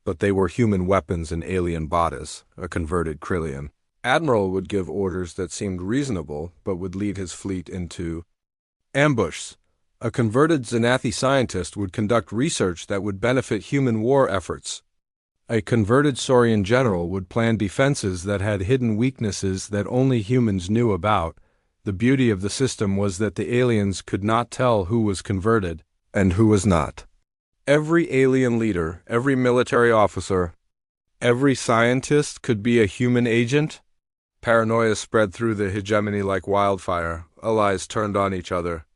But they were human weapons in alien bodies, a converted Krillian. Admiral would give orders that seemed reasonable, but would lead his fleet into ambush. A converted Xanathi scientist would conduct research that would benefit human war efforts. A converted Saurian general would plan defenses that had hidden weaknesses that only humans knew about. The beauty of the system was that the aliens could not tell who was converted and who was not. Every alien leader, every military officer, every scientist could be a human agent. Paranoia spread through the hegemony like wildfire. Allies turned on each other.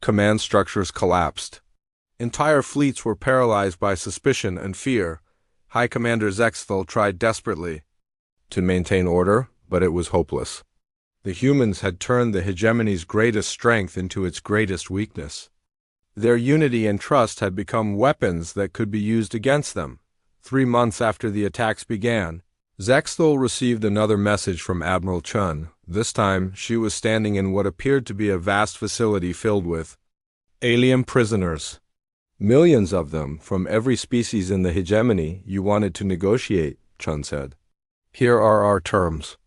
Command structures collapsed. Entire fleets were paralyzed by suspicion and fear. High Commander Zexthal tried desperately to maintain order, but it was hopeless. The humans had turned the hegemony's greatest strength into its greatest weakness. Their unity and trust had become weapons that could be used against them. 3 months after the attacks began, Zexthal received another message from Admiral Chun. This time, she was standing in what appeared to be a vast facility filled with alien prisoners. Millions of them, from every species in the hegemony. You wanted to negotiate, Chun said. Here are our terms.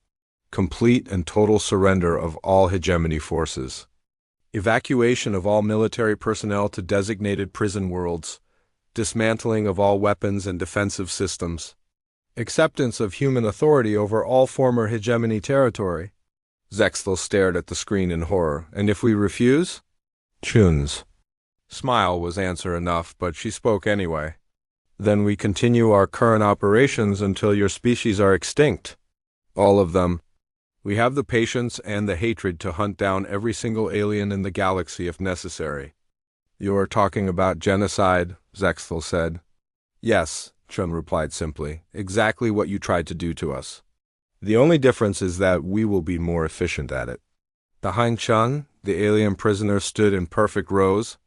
Complete and total surrender of all hegemony forces. Evacuation of all military personnel to designated prison worlds. Dismantling of all weapons and defensive systems. Acceptance of human authority over all former hegemony territory. Zexthel stared at the screen in horror. And if we refuse? Chun's smile was answer enough, but she spoke anyway. Then we continue our current operations until your species are extinct. All of them. We have the patience and the hatred to hunt down every single alien in the galaxy if necessary. You are talking about genocide, Zexthel said. Yes, Chun replied simply. Exactly what you tried to do to us. The only difference is that we will be more efficient at it. Behind Chun, the alien prisoners stood in perfect rows,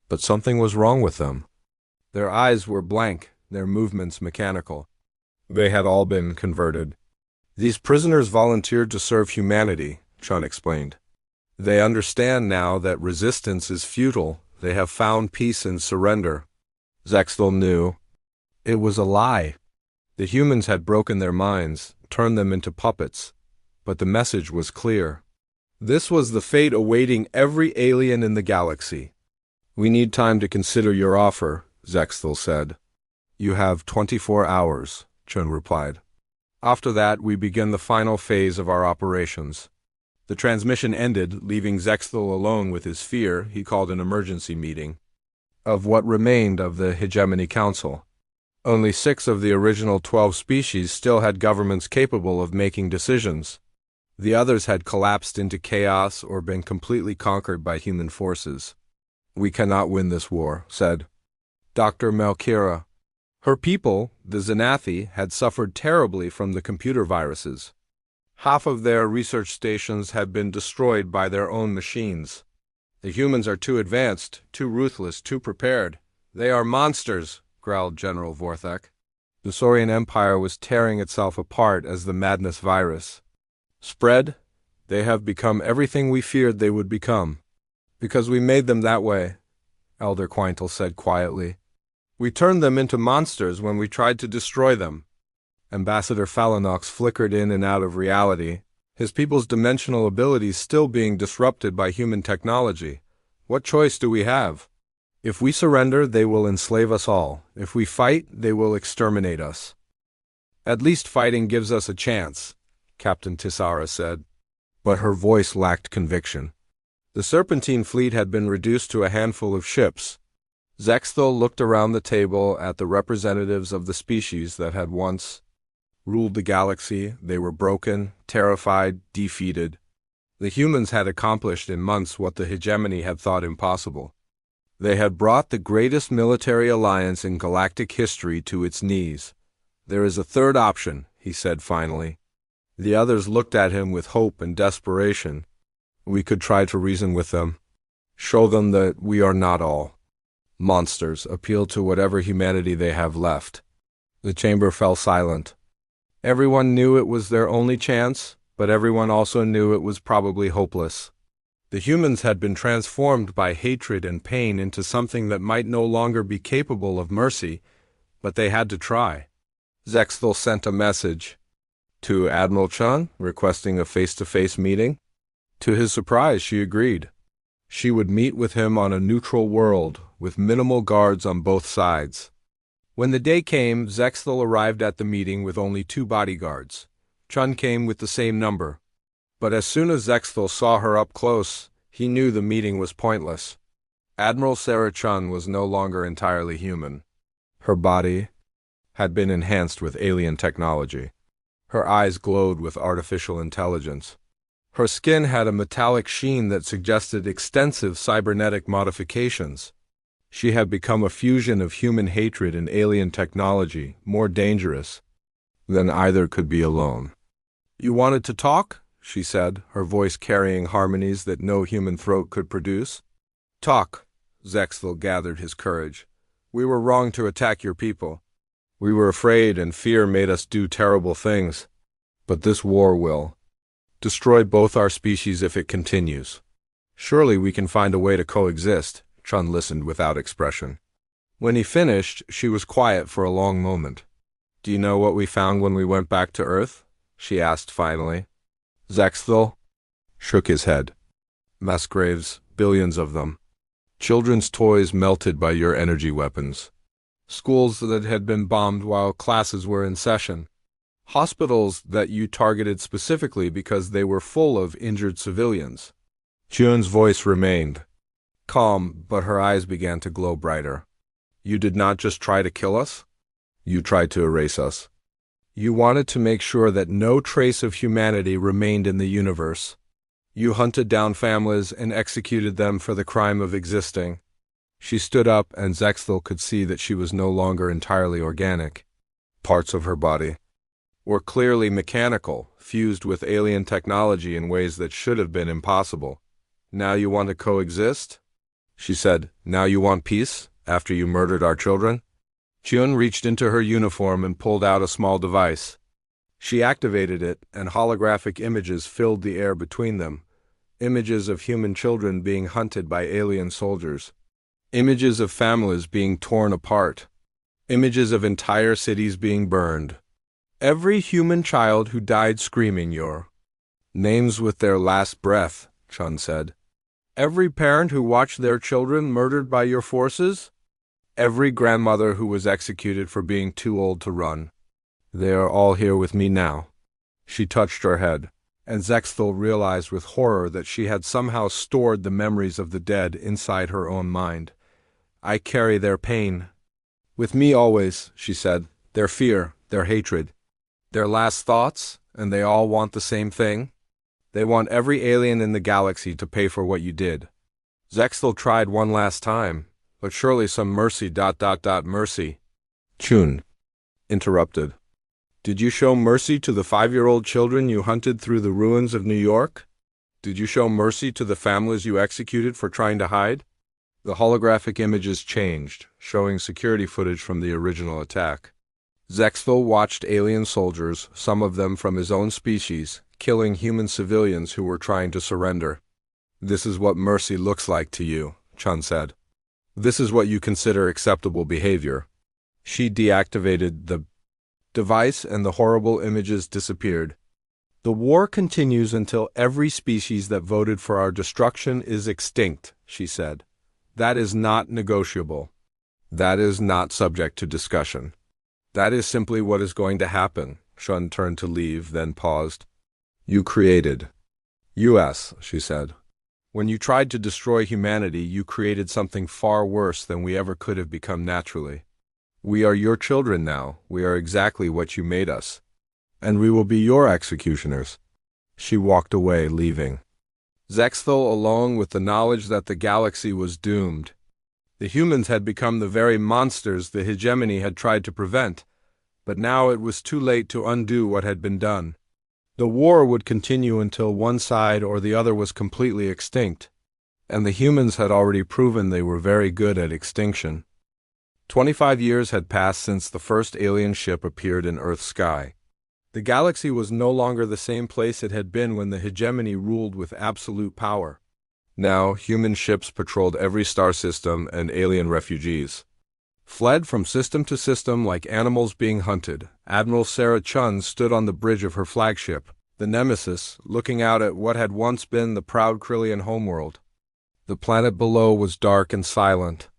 but something was wrong with them. Their eyes were blank, their movements mechanical. They had all been converted. These prisoners volunteered to serve humanity, Chun explained. They understand now that resistance is futile. They have found peace and surrender. Zexthel knew. It was a lie. The humans had broken their minds, turned them into puppets. But the message was clear. This was the fate awaiting every alien in the galaxy. We need time to consider your offer, Zexthel said. You have 24 hours, Chun replied. After that, we begin the final phase of our operations. The transmission ended, leaving Zexthel alone with his fear. He called an emergency meeting of what remained of the Hegemony Council. Only 6 of the original 12 species still had governments capable of making decisions. The others had collapsed into chaos or been completely conquered by human forces. We cannot win this war, said Dr. Melkira. Her people, the Xanathi, had suffered terribly from the computer viruses. Half of their research stations had been destroyed by their own machines. The humans are too advanced, too ruthless, too prepared. They are monsters, growled General Vorthek. The Saurian Empire was tearing itself apart as the madness virus spread. They have become everything we feared they would become. Because we made them that way, Elder Quintal said quietly. We turned them into monsters when we tried to destroy them. Ambassador Phalanox flickered in and out of reality, his people's dimensional abilities still being disrupted by human technology. What choice do we have? If we surrender, they will enslave us all. If we fight, they will exterminate us. At least fighting gives us a chance, Captain Tisara said. But her voice lacked conviction. The Serpentine fleet had been reduced to a handful of ships. Zexthel looked around the table at the representatives of the species that had once ruled the galaxy. They were broken, terrified, defeated. The humans had accomplished in months what the hegemony had thought impossible. They had brought the greatest military alliance in galactic history to its knees. There is a third option, he said finally. The others looked at him with hope and desperation. We could try to reason with them. Show them that we are not all monsters. Appeal to whatever humanity they have left. The chamber fell silent. Everyone knew it was their only chance, but everyone also knew it was probably hopeless. The humans had been transformed by hatred and pain into something that might no longer be capable of mercy, but they had to try. Zexthel sent a message to Admiral Chun, requesting a face-to-face meeting. To his surprise, she agreed. She would meet with him on a neutral world, with minimal guards on both sides. When the day came, Zexthel arrived at the meeting with only 2 bodyguards. Chun came with the same number. But as soon as Zexthel saw her up close, he knew the meeting was pointless. Admiral Sarah Chun was no longer entirely human. Her body had been enhanced with alien technology. Her eyes glowed with artificial intelligence. Her skin had a metallic sheen that suggested extensive cybernetic modifications. She had become a fusion of human hatred and alien technology, more dangerous than either could be alone. You wanted to talk? She said, her voice carrying harmonies that no human throat could produce. Talk, Zexthel gathered his courage. We were wrong to attack your people. We were afraid and fear made us do terrible things. But this war will destroy both our species if it continues. Surely we can find a way to coexist. Chun listened without expression. When he finished, she was quiet for a long moment. Do you know what we found when we went back to Earth? she asked finally. Zexthel shook his head. Mass graves, billions of them. Children's toys melted by your energy weapons. Schools that had been bombed while classes were in session. Hospitals that you targeted specifically because they were full of injured civilians. Chun's voice remained calm, but her eyes began to glow brighter. You did not just try to kill us. You tried to erase us. You wanted to make sure that no trace of humanity remained in the universe. You hunted down families and executed them for the crime of existing. She stood up, and Zexthel could see that she was no longer entirely organic. Parts of her body were clearly mechanical, fused with alien technology in ways that should have been impossible. Now you want to coexist? She said. Now you want peace, after you murdered our children? Chun reached into her uniform and pulled out a small device. She activated it, and holographic images filled the air between them. Images of human children being hunted by alien soldiers. Images of families being torn apart. Images of entire cities being burned. Every human child who died screaming your names with their last breath, Chun said. Every parent who watched their children murdered by your forces. Every grandmother who was executed for being too old to run. They are all here with me now. She touched her head, and Zexthel realized with horror that she had somehow stored the memories of the dead inside her own mind. I carry their pain. With me always, she said, their fear, their hatred, their last thoughts, and they all want the same thing. They want every alien in the galaxy to pay for what you did. Zexthel tried one last time, but surely some mercy. Mercy. Chun interrupted. Did you show mercy to the 5-year-old children you hunted through the ruins of New York? Did you show mercy to the families you executed for trying to hide? The holographic images changed, showing security footage from the original attack. Zexthel watched alien soldiers, some of them from his own species, killing human civilians who were trying to surrender. This is what mercy looks like to you, Chun said. This is what you consider acceptable behavior. She deactivated the device and the horrible images disappeared. The war continues until every species that voted for our destruction is extinct, she said. That is not negotiable. That is not subject to discussion. That is simply what is going to happen. Chun turned to leave, then paused. You created us, she said. When you tried to destroy humanity, you created something far worse than we ever could have become naturally. We are your children now. We are exactly what you made us. And we will be your executioners. She walked away, leaving Zexthel alone with the knowledge that the galaxy was doomed. The humans had become the very monsters the hegemony had tried to prevent, but now it was too late to undo what had been done. The war would continue until one side or the other was completely extinct, and the humans had already proven they were very good at extinction. 25 years had passed since the first alien ship appeared in Earth's sky. The galaxy was no longer the same place it had been when the hegemony ruled with absolute power. Now, human ships patrolled every star system, and alien refugees fled from system to system like animals being hunted. Admiral Sarah Chun stood on the bridge of her flagship, the Nemesis, looking out at what had once been the proud Krillian homeworld. The planet below was dark and silent.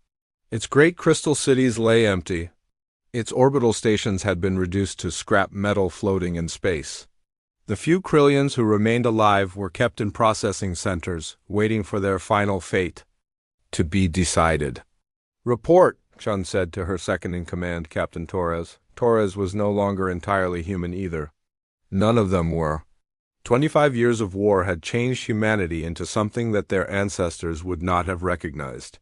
Its great crystal cities lay empty. Its orbital stations had been reduced to scrap metal floating in space. The few Krillians who remained alive were kept in processing centers, waiting for their final fate to be decided. Report, Chun said to her second-in-command, Captain Torres. Torres was no longer entirely human either. None of them were. 25 years of war had changed humanity into something that their ancestors would not have recognized.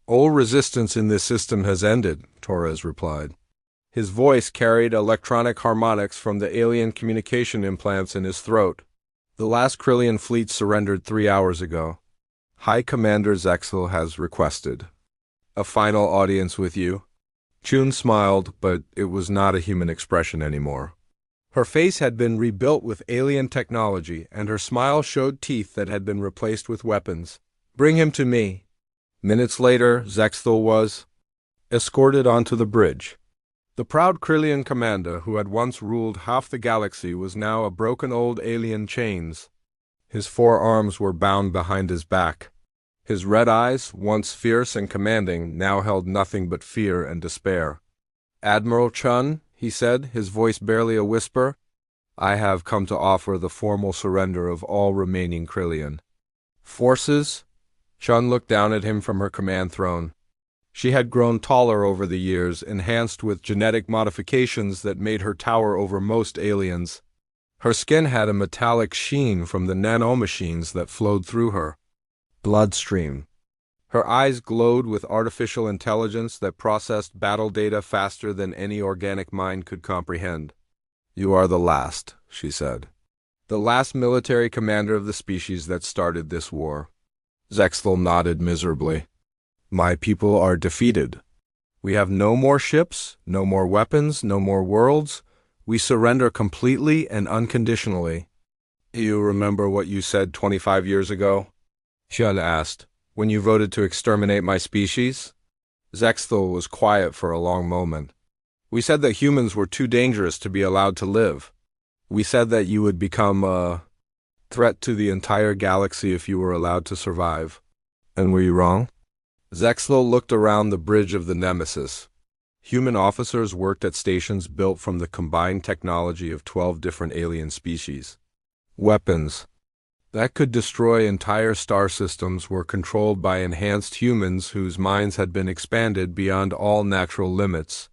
All resistance in this system has ended, Torres replied. His voice carried electronic harmonics from the alien communication implants in his throat. The last Krillian fleet surrendered 3 hours ago. High Commander Zexthel has requested a final audience with you. Chun smiled, but it was not a human expression anymore. Her face had been rebuilt with alien technology, and her smile showed teeth that had been replaced with weapons. Bring him to me. Minutes later, Zexthel was escorted onto the bridge. The proud Krillian commander who had once ruled half the galaxy was now a broken old alien chains. His 4 arms were bound behind his back. His red eyes, once fierce and commanding, now held nothing but fear and despair. "Admiral Chun," he said, his voice barely a whisper, "I have come to offer the formal surrender of all remaining Krillian forces." Chun looked down at him from her command throne. She had grown taller over the years, enhanced with genetic modifications that made her tower over most aliens. Her skin had a metallic sheen from the nanomachines that flowed through her bloodstream. Her eyes glowed with artificial intelligence that processed battle data faster than any organic mind could comprehend. "You are the last," she said. "The last military commander of the species that started this war." Zexthel nodded miserably. "My people are defeated. We have no more ships, no more weapons, no more worlds. We surrender completely and unconditionally." "You remember what you said 25 years ago?" Chun asked. "When you voted to exterminate my species?" Zexthel was quiet for a long moment. "We said that humans were too dangerous to be allowed to live. We said that you would become a threat to the entire galaxy if you were allowed to survive. And were you wrong?" Zexthel looked around the bridge of the Nemesis. Human officers worked at stations built from the combined technology of 12 different alien species. Weapons that could destroy entire star systems were controlled by enhanced humans whose minds had been expanded beyond all natural limits.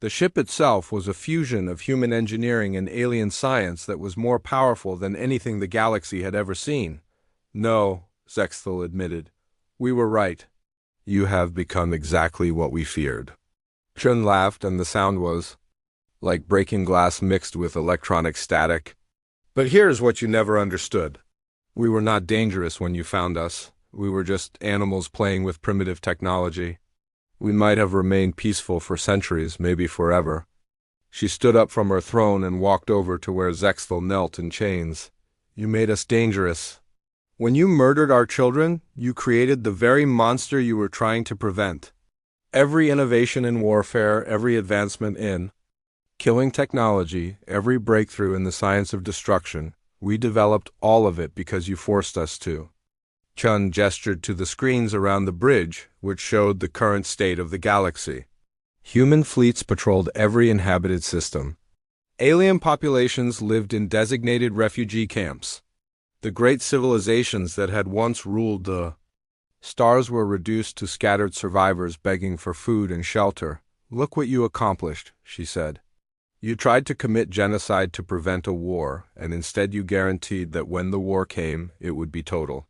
The ship itself was a fusion of human engineering and alien science that was more powerful than anything the galaxy had ever seen. "No," Zexthel admitted. "We were right. You have become exactly what we feared." Chun laughed, and the sound was like breaking glass mixed with electronic static. "But here's what you never understood. We were not dangerous when you found us. We were just animals playing with primitive technology. We might have remained peaceful for centuries, maybe forever." She stood up from her throne and walked over to where Zexthel knelt in chains. "You made us dangerous. When you murdered our children, you created the very monster you were trying to prevent. Every innovation in warfare, every advancement in killing technology, every breakthrough in the science of destruction, we developed all of it because you forced us to." Chun gestured to the screens around the bridge, which showed the current state of the galaxy. Human fleets patrolled every inhabited system. Alien populations lived in designated refugee camps. The great civilizations that had once ruled the stars were reduced to scattered survivors begging for food and shelter. "Look what you accomplished," she said. "You tried to commit genocide to prevent a war, and instead you guaranteed that when the war came, it would be total.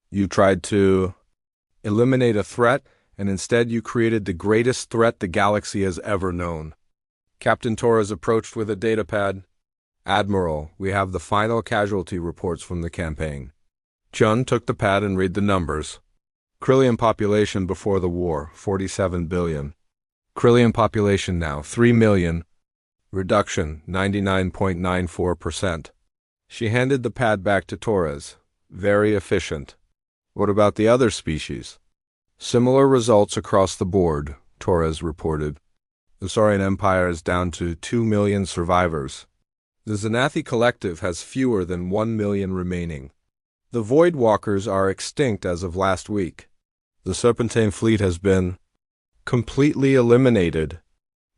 You tried to eliminate a threat, and instead you created the greatest threat the galaxy has ever known." Captain Torres approached with a datapad. "Admiral, we have the final casualty reports from the campaign." Chun took the pad and read the numbers. Krillian population before the war, 47 billion. Krillian population now, 3 million. Reduction, 99.94%. She handed the pad back to Torres. "Very efficient." "What about the other species?" "Similar results across the board," Torres reported. "The Saurian Empire is down to 2 million survivors. The Xanathi Collective has fewer than 1 million remaining. The Void Walkers are extinct as of last week. The Serpentine fleet has been completely eliminated."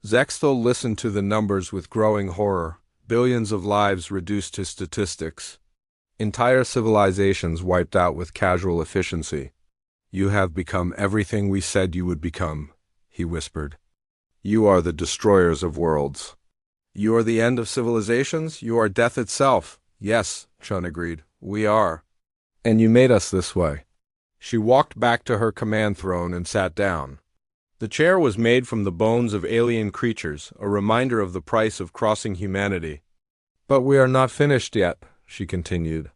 Zexthel listened to the numbers with growing horror. Billions of lives reduced to statistics. Entire civilizations wiped out with casual efficiency. "You have become everything we said you would become," he whispered. "You are the destroyers of worlds. You are the end of civilizations. You are death itself." "Yes," Chun agreed. "We are. And you made us this way." She walked back to her command throne and sat down. The chair was made from the bones of alien creatures, a reminder of the price of crossing humanity. "But we are not finished yet," she continued.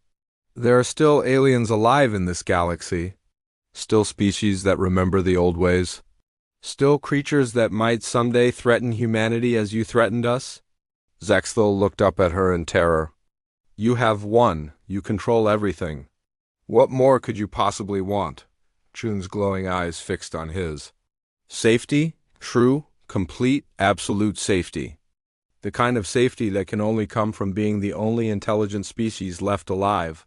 "There are still aliens alive in this galaxy. Still species that remember the old ways. Still creatures that might someday threaten humanity as you threatened us." Zexthel looked up at her in terror. "You have won. You control everything. What more could you possibly want?" Chun's glowing eyes fixed on his. "Safety? True. Complete, absolute safety. The kind of safety that can only come from being the only intelligent species left alive.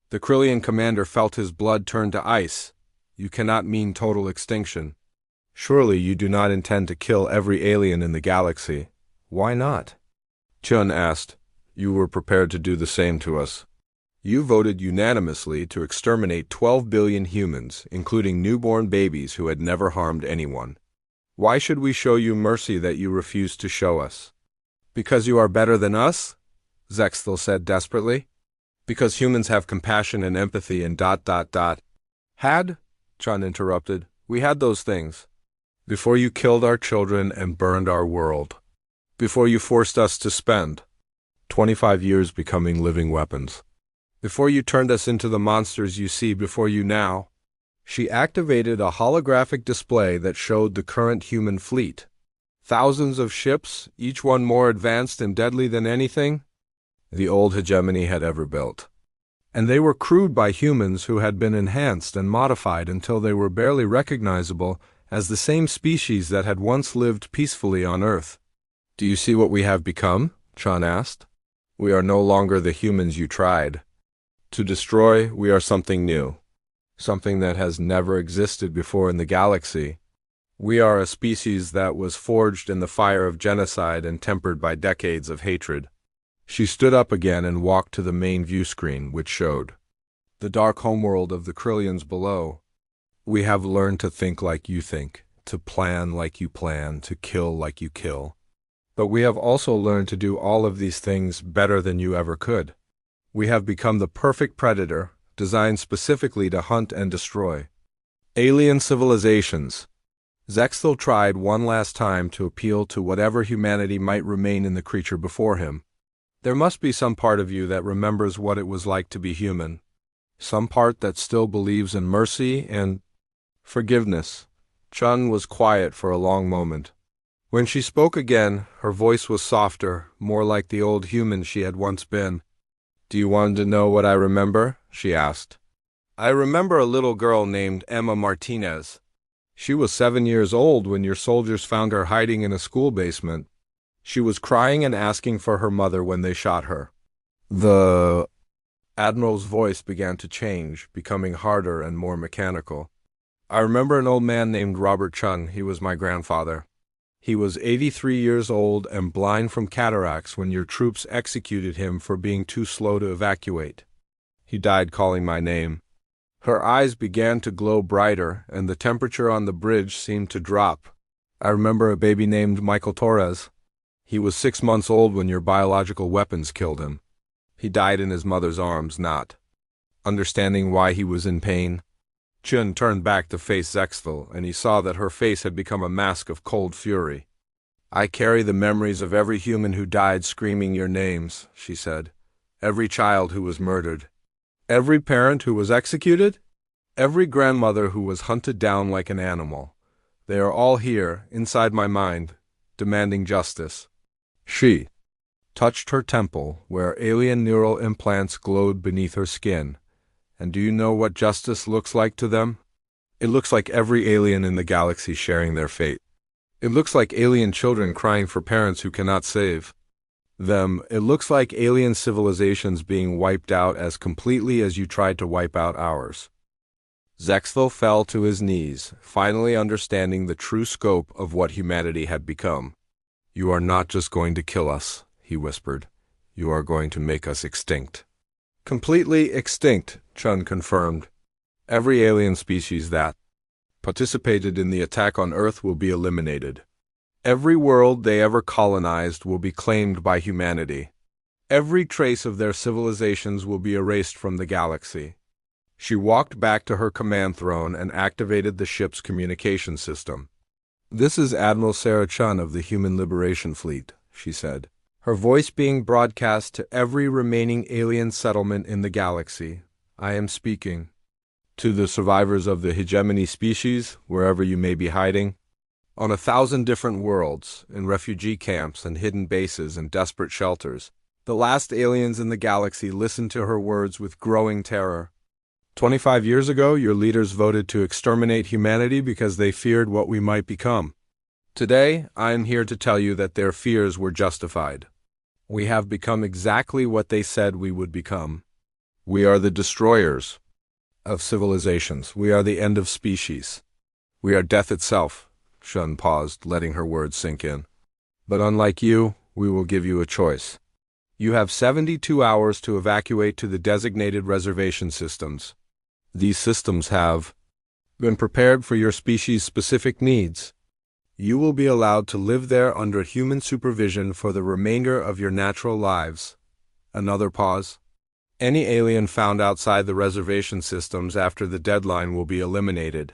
The Krillian commander felt his blood turn to ice. You cannot mean total extinction. Surely you do not intend to kill every alien in the galaxy. Why not? Chun asked. You were prepared to do the same to us. You voted unanimously to exterminate 12 billion humans, including newborn babies who had never harmed anyone. Why should we show you mercy that you refuse to show us? Because you are better than us? Zexthel said desperately. Because humans have compassion and empathy and ... Had? Chun interrupted. We had those things. Before you killed our children and burned our world. Before you forced us to spend 25 years becoming living weapons. Before you turned us into the monsters you see before you now. She activated a holographic display that showed the current human fleet. Thousands of ships, each one more advanced and deadly than anything the old hegemony had ever built. And they were crewed by humans who had been enhanced and modified until they were barely recognizable as the same species that had once lived peacefully on Earth. Do you see what we have become? Chun asked. We are no longer the humans you tried to destroy. We are something new. Something that has never existed before in the galaxy. We are a species that was forged in the fire of genocide and tempered by decades of hatred. She stood up again and walked to the main view screen, which showed the dark homeworld of the Krillians below. We have learned to think like you think, to plan like you plan, to kill like you kill. But we have also learned to do all of these things better than you ever could. We have become the perfect predator, designed specifically to hunt and destroy. Alien civilizations. Zexthel tried one last time to appeal to whatever humanity might remain in the creature before him. There must be some part of you that remembers what it was like to be human. Some part that still believes in mercy and forgiveness. Chun was quiet for a long moment. When she spoke again, her voice was softer, more like the old human she had once been. Do you want to know what I remember? She asked. I remember a little girl named Emma Martinez. She was 7 years old when your soldiers found her hiding in a school basement. She was crying and asking for her mother when they shot her. The Admiral's voice began to change, becoming harder and more mechanical. I remember an old man named Robert Chun. He was my grandfather. He was 83 years old and blind from cataracts when your troops executed him for being too slow to evacuate. He died calling my name. Her eyes began to glow brighter, and the temperature on the bridge seemed to drop. I remember a baby named Michael Torres. He was 6 months old when your biological weapons killed him. He died in his mother's arms, not understanding why he was in pain. Chun turned back to face Zexthel, and he saw that her face had become a mask of cold fury. I carry the memories of every human who died screaming your names, she said. Every child who was murdered. Every parent who was executed. Every grandmother who was hunted down like an animal. They are all here, inside my mind, demanding justice. She touched her temple, where alien neural implants glowed beneath her skin. And do you know what justice looks like to them? It looks like every alien in the galaxy sharing their fate. It looks like alien children crying for parents who cannot save them. It looks like alien civilizations being wiped out as completely as you tried to wipe out ours. Zexthel fell to his knees, finally understanding the true scope of what humanity had become. You are not just going to kill us, he whispered. You are going to make us extinct. Completely extinct, Chun confirmed. Every alien species that participated in the attack on Earth will be eliminated. Every world they ever colonized will be claimed by humanity. Every trace of their civilizations will be erased from the galaxy. She walked back to her command throne and activated the ship's communication system. This is Admiral Sarah Chun of the Human Liberation Fleet, she said, her voice being broadcast to every remaining alien settlement in the galaxy. I am speaking. To the survivors of the hegemony species, wherever you may be hiding, on 1,000 different worlds, in refugee camps and hidden bases and desperate shelters, the last aliens in the galaxy listened to her words with growing terror. 25 years ago, your leaders voted to exterminate humanity because they feared what we might become. Today, I am here to tell you that their fears were justified. We have become exactly what they said we would become. We are the destroyers of civilizations. We are the end of species. We are death itself. Shun paused, letting her words sink in. But unlike you, we will give you a choice. You have 72 hours to evacuate to the designated reservation systems. These systems have been prepared for your species' specific needs. You will be allowed to live there under human supervision for the remainder of your natural lives. Another pause. Any alien found outside the reservation systems after the deadline will be eliminated.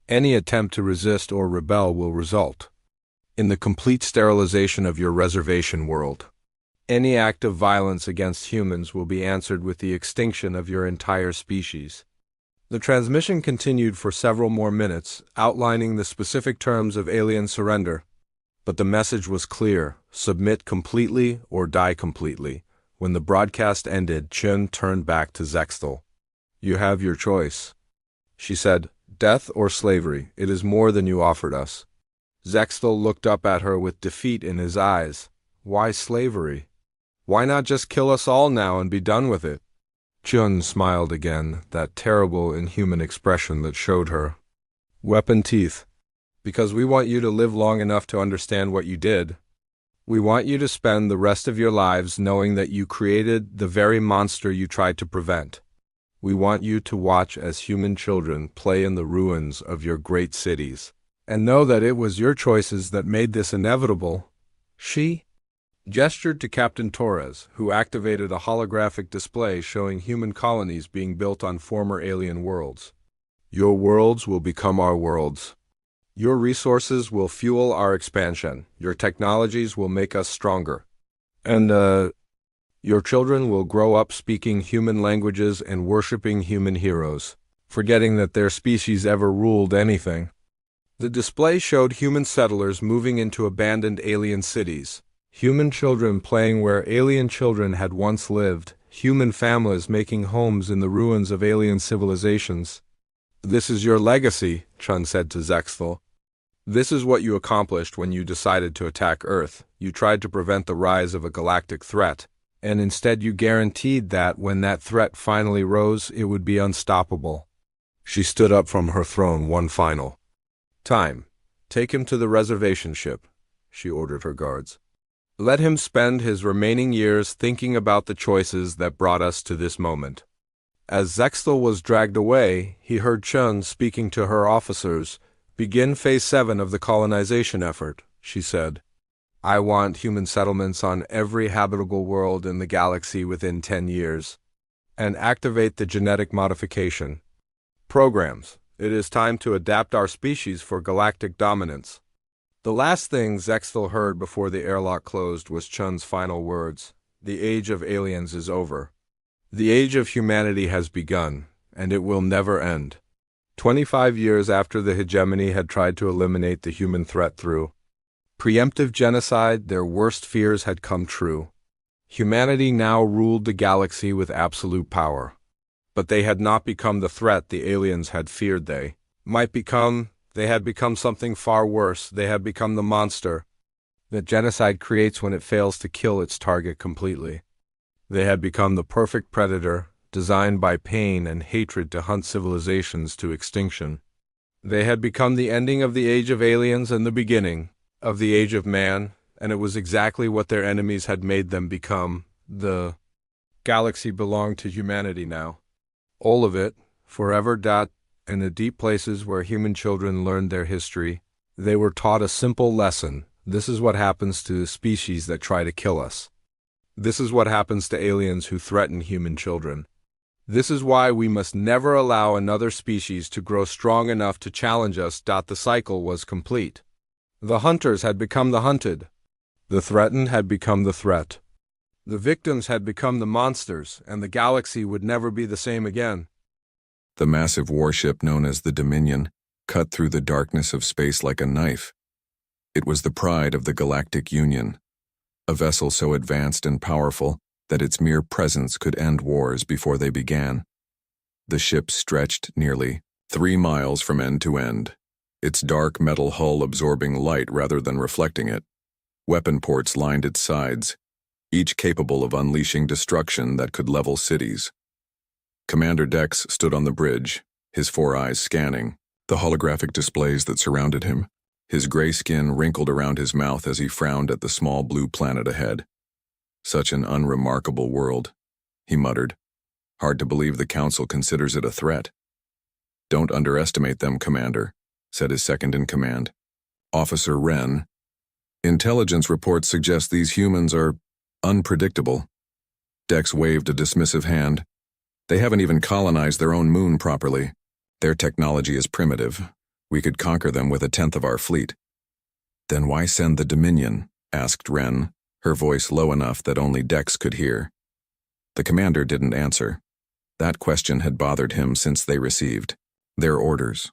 Any attempt to resist or rebel will result in the complete sterilization of your reservation world. Any act of violence against humans will be answered with the extinction of your entire species. The transmission continued for several more minutes, outlining the specific terms of alien surrender. But the message was clear: submit completely or die completely. When the broadcast ended, Chun turned back to Zextel. You have your choice, she said. Death or slavery, it is more than you offered us. Zextel looked up at her with defeat in his eyes. Why slavery? Why not just kill us all now and be done with it? Chun smiled again, that terrible, inhuman expression that showed her weapon teeth. Because we want you to live long enough to understand what you did. We want you to spend the rest of your lives knowing that you created the very monster you tried to prevent. We want you to watch as human children play in the ruins of your great cities, and know that it was your choices that made this inevitable. She gestured to Captain Torres, who activated a holographic display showing human colonies being built on former alien worlds. Your worlds will become our worlds. Your resources will fuel our expansion. Your technologies will make us stronger. And, your children will grow up speaking human languages and worshiping human heroes, forgetting that their species ever ruled anything. The display showed human settlers moving into abandoned alien cities. Human children playing where alien children had once lived, human families making homes in the ruins of alien civilizations. This is your legacy, Chun said to Zextel. This is what you accomplished when you decided to attack Earth. You tried to prevent the rise of a galactic threat, and instead you guaranteed that when that threat finally rose, it would be unstoppable. She stood up from her throne one final time. Take him to the reservation ship, she ordered her guards. Let him spend his remaining years thinking about the choices that brought us to this moment. As Zextel was dragged away, he heard Chun speaking to her officers. Begin Phase 7 of the colonization effort, she said. I want human settlements on every habitable world in the galaxy within 10 years. And activate the genetic modification programs. It is time to adapt our species for galactic dominance. The last thing Zextel heard before the airlock closed was Chun's final words. The age of aliens is over. The age of humanity has begun, and it will never end. 25 years after the hegemony had tried to eliminate the human threat through preemptive genocide, their worst fears had come true. Humanity now ruled the galaxy with absolute power. But they had not become the threat the aliens had feared they might become. They had become something far worse. They had become the monster that genocide creates when it fails to kill its target completely. They had become the perfect predator, designed by pain and hatred to hunt civilizations to extinction. They had become the ending of the age of aliens and the beginning of the age of man, and it was exactly what their enemies had made them become. The galaxy belonged to humanity now. All of it, forever. In the deep places where human children learned their history, they were taught a simple lesson. This is what happens to species that try to kill us. This is what happens to aliens who threaten human children. This is why we must never allow another species to grow strong enough to challenge us. The cycle was complete. The hunters had become the hunted. The threatened had become the threat. The victims had become the monsters, and the galaxy would never be the same again. The massive warship known as the Dominion cut through the darkness of space like a knife. It was the pride of the Galactic Union, a vessel so advanced and powerful that its mere presence could end wars before they began. The ship stretched nearly 3 miles from end to end, its dark metal hull absorbing light rather than reflecting it. Weapon ports lined its sides, each capable of unleashing destruction that could level cities. Commander Dex stood on the bridge, his four eyes scanning the holographic displays that surrounded him. His gray skin wrinkled around his mouth as he frowned at the small blue planet ahead. Such an unremarkable world, he muttered. Hard to believe the Council considers it a threat. Don't underestimate them, Commander, said his second-in-command, Officer Wren. Intelligence reports suggest these humans are unpredictable. Dex waved a dismissive hand. They haven't even colonized their own moon properly. Their technology is primitive. We could conquer them with 1/10 of our fleet. Then why send the Dominion? Asked Wren, her voice low enough that only Dex could hear. The commander didn't answer. That question had bothered him since they received their orders.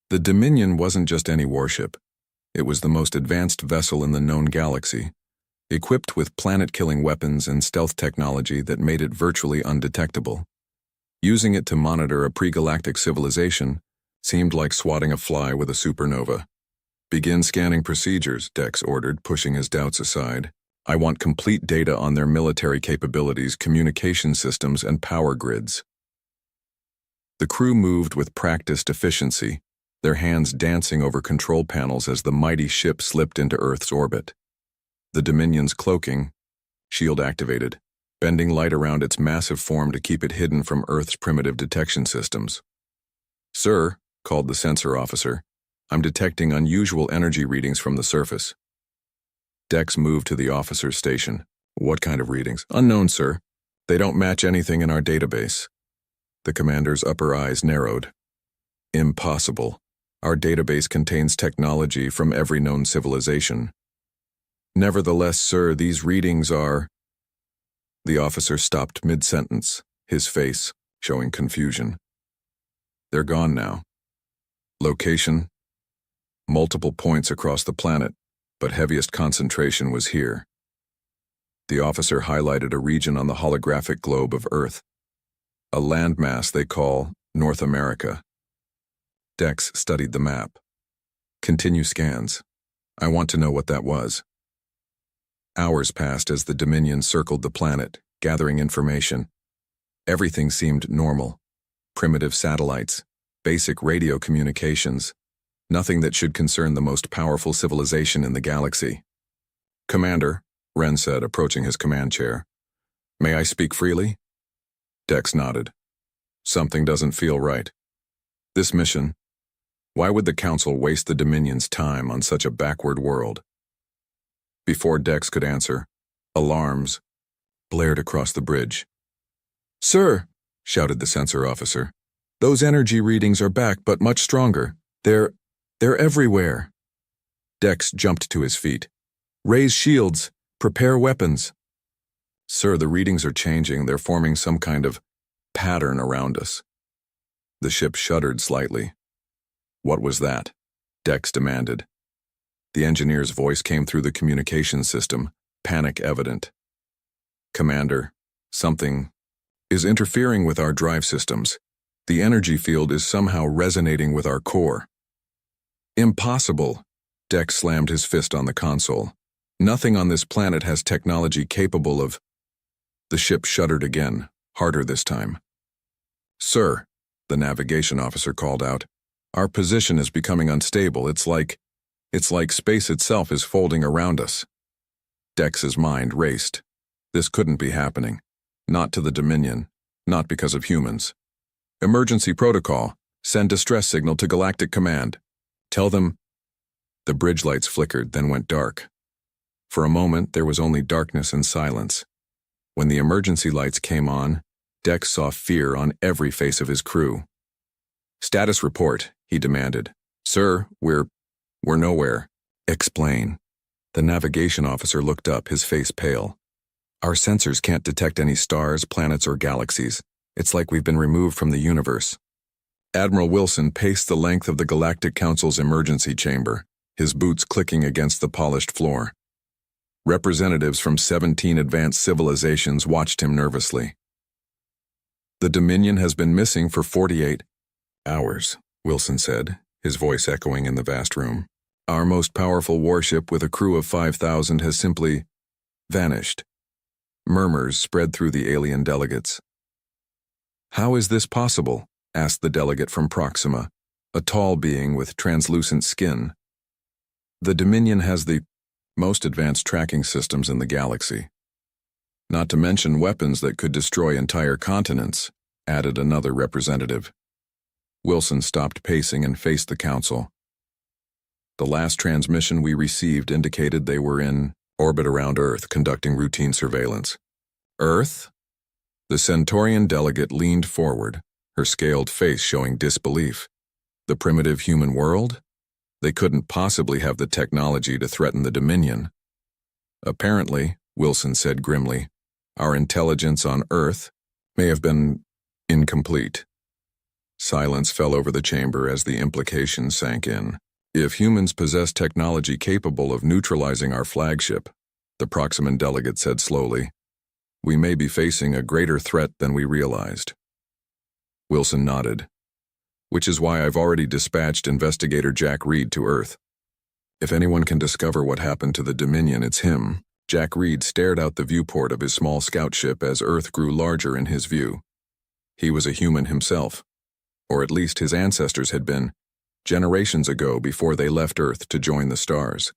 The Dominion wasn't just any warship. It was the most advanced vessel in the known galaxy, equipped with planet-killing weapons and stealth technology that made it virtually undetectable. Using it to monitor a pre-galactic civilization seemed like swatting a fly with a supernova. Begin scanning procedures, Dex ordered, pushing his doubts aside. I want complete data on their military capabilities, communication systems, and power grids. The crew moved with practiced efficiency, their hands dancing over control panels as the mighty ship slipped into Earth's orbit. The Dominion's cloaking, shield activated, bending light around its massive form to keep it hidden from Earth's primitive detection systems. Sir, called the sensor officer, I'm detecting unusual energy readings from the surface. Dex moved to the officer's station. What kind of readings? Unknown, sir. They don't match anything in our database. The commander's upper eyes narrowed. Impossible. Our database contains technology from every known civilization. Nevertheless, sir, these readings are... The officer stopped mid-sentence, his face showing confusion. They're gone now. Location? Multiple points across the planet, but heaviest concentration was here. The officer highlighted a region on the holographic globe of Earth, a landmass they call North America. Dex studied the map. Continue scans. I want to know what that was. Hours passed as the Dominion circled the planet, gathering information. Everything seemed normal. Primitive satellites, basic radio communications, nothing that should concern the most powerful civilization in the galaxy. Commander, Wren said, approaching his command chair. May I speak freely? Dex nodded. Something doesn't feel right. This mission, why would the Council waste the Dominion's time on such a backward world? Before Dex could answer, alarms blared across the bridge. Sir, shouted the sensor officer, those energy readings are back but much stronger. They're everywhere. Dex jumped to his feet. Raise shields. Prepare weapons. Sir, the readings are changing. They're forming some kind of pattern around us. The ship shuddered slightly. What was that? Dex demanded. The engineer's voice came through the communication system, panic evident. Commander, something is interfering with our drive systems. The energy field is somehow resonating with our core. Impossible. Dex slammed his fist on the console. Nothing on this planet has technology capable of... The ship shuddered again, harder this time. Sir, the navigation officer called out, our position is becoming unstable. It's like space itself is folding around us. Dex's mind raced. This couldn't be happening. Not to the Dominion. Not because of humans. Emergency protocol. Send distress signal to Galactic Command. Tell them... The bridge lights flickered, then went dark. For a moment, there was only darkness and silence. When the emergency lights came on, Dex saw fear on every face of his crew. Status report, he demanded. Sir, we're nowhere. Explain. The navigation officer looked up, his face pale. Our sensors can't detect any stars, planets, or galaxies. It's like we've been removed from the universe. Admiral Wilson paced the length of the Galactic Council's emergency chamber, his boots clicking against the polished floor. Representatives from 17 advanced civilizations watched him nervously. The Dominion has been missing for 48 hours, Wilson said, his voice echoing in the vast room. Our most powerful warship with a crew of 5,000 has simply vanished. Murmurs spread through the alien delegates. How is this possible? Asked the delegate from Proxima, a tall being with translucent skin. The Dominion has the most advanced tracking systems in the galaxy. Not to mention weapons that could destroy entire continents, added another representative. Wilson stopped pacing and faced the council. The last transmission we received indicated they were in orbit around Earth conducting routine surveillance. Earth? The Centaurian delegate leaned forward, her scaled face showing disbelief. The primitive human world? They couldn't possibly have the technology to threaten the Dominion. Apparently, Wilson said grimly, our intelligence on Earth may have been incomplete. Silence fell over the chamber as the implication sank in. If humans possess technology capable of neutralizing our flagship, the Proximan delegate said slowly, we may be facing a greater threat than we realized. Wilson nodded. Which is why I've already dispatched investigator Jack Reed to Earth. If anyone can discover what happened to the Dominion, it's him. Jack Reed stared out the viewport of his small scout ship as Earth grew larger in his view. He was a human himself, or at least his ancestors had been, generations ago before they left Earth to join the stars.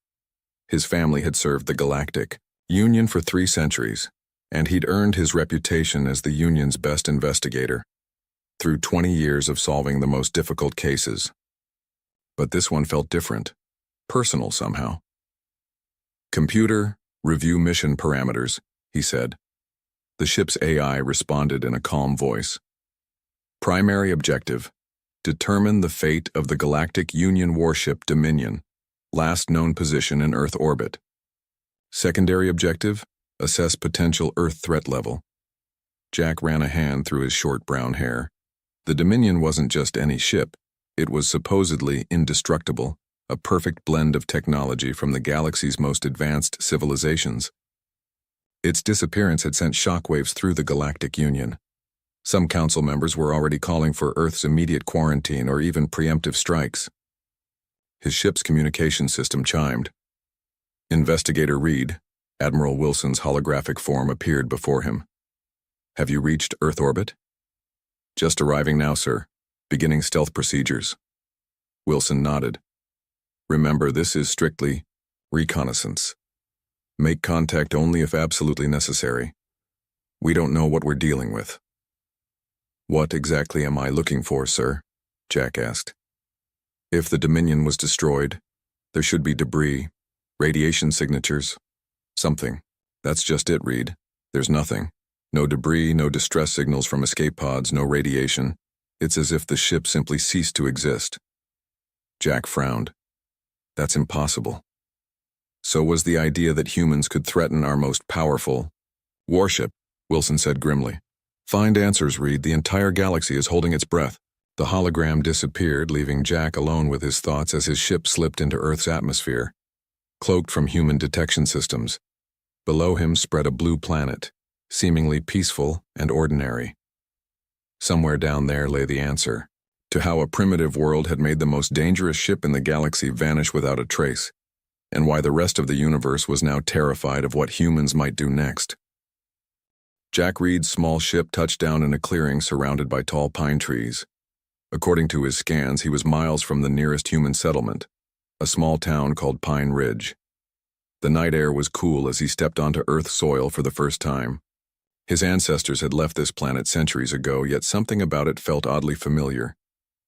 His family had served the Galactic Union for 3 centuries, and he'd earned his reputation as the Union's best investigator, through 20 years of solving the most difficult cases. But this one felt different, personal somehow. Computer, review mission parameters, he said. The ship's AI responded in a calm voice. Primary objective, determine the fate of the Galactic Union warship Dominion, last known position in Earth orbit. Secondary objective, assess potential Earth threat level. Jack ran a hand through his short brown hair. The Dominion wasn't just any ship. It was supposedly indestructible, a perfect blend of technology from the galaxy's most advanced civilizations. Its disappearance had sent shockwaves through the Galactic Union. Some council members were already calling for Earth's immediate quarantine or even preemptive strikes. His ship's communication system chimed. Investigator Reed, Admiral Wilson's holographic form appeared before him. Have you reached Earth orbit? Just arriving now, sir. Beginning stealth procedures. Wilson nodded. Remember, this is strictly reconnaissance. Make contact only if absolutely necessary. We don't know what we're dealing with. What exactly am I looking for, sir? Jack asked. If the Dominion was destroyed, there should be debris, radiation signatures, something. That's just it, Reed. There's nothing. No debris, no distress signals from escape pods, no radiation. It's as if the ship simply ceased to exist. Jack frowned. That's impossible. So was the idea that humans could threaten our most powerful warship, Wilson said grimly. Find answers, Reed. The entire galaxy is holding its breath. The hologram disappeared, leaving Jack alone with his thoughts as his ship slipped into Earth's atmosphere, cloaked from human detection systems. Below him spread a blue planet, seemingly peaceful and ordinary. Somewhere down there lay the answer to how a primitive world had made the most dangerous ship in the galaxy vanish without a trace, and why the rest of the universe was now terrified of what humans might do next. Jack Reed's small ship touched down in a clearing surrounded by tall pine trees. According to his scans, he was miles from the nearest human settlement, a small town called Pine Ridge. The night air was cool as he stepped onto Earth soil for the first time. His ancestors had left this planet centuries ago, yet something about it felt oddly familiar.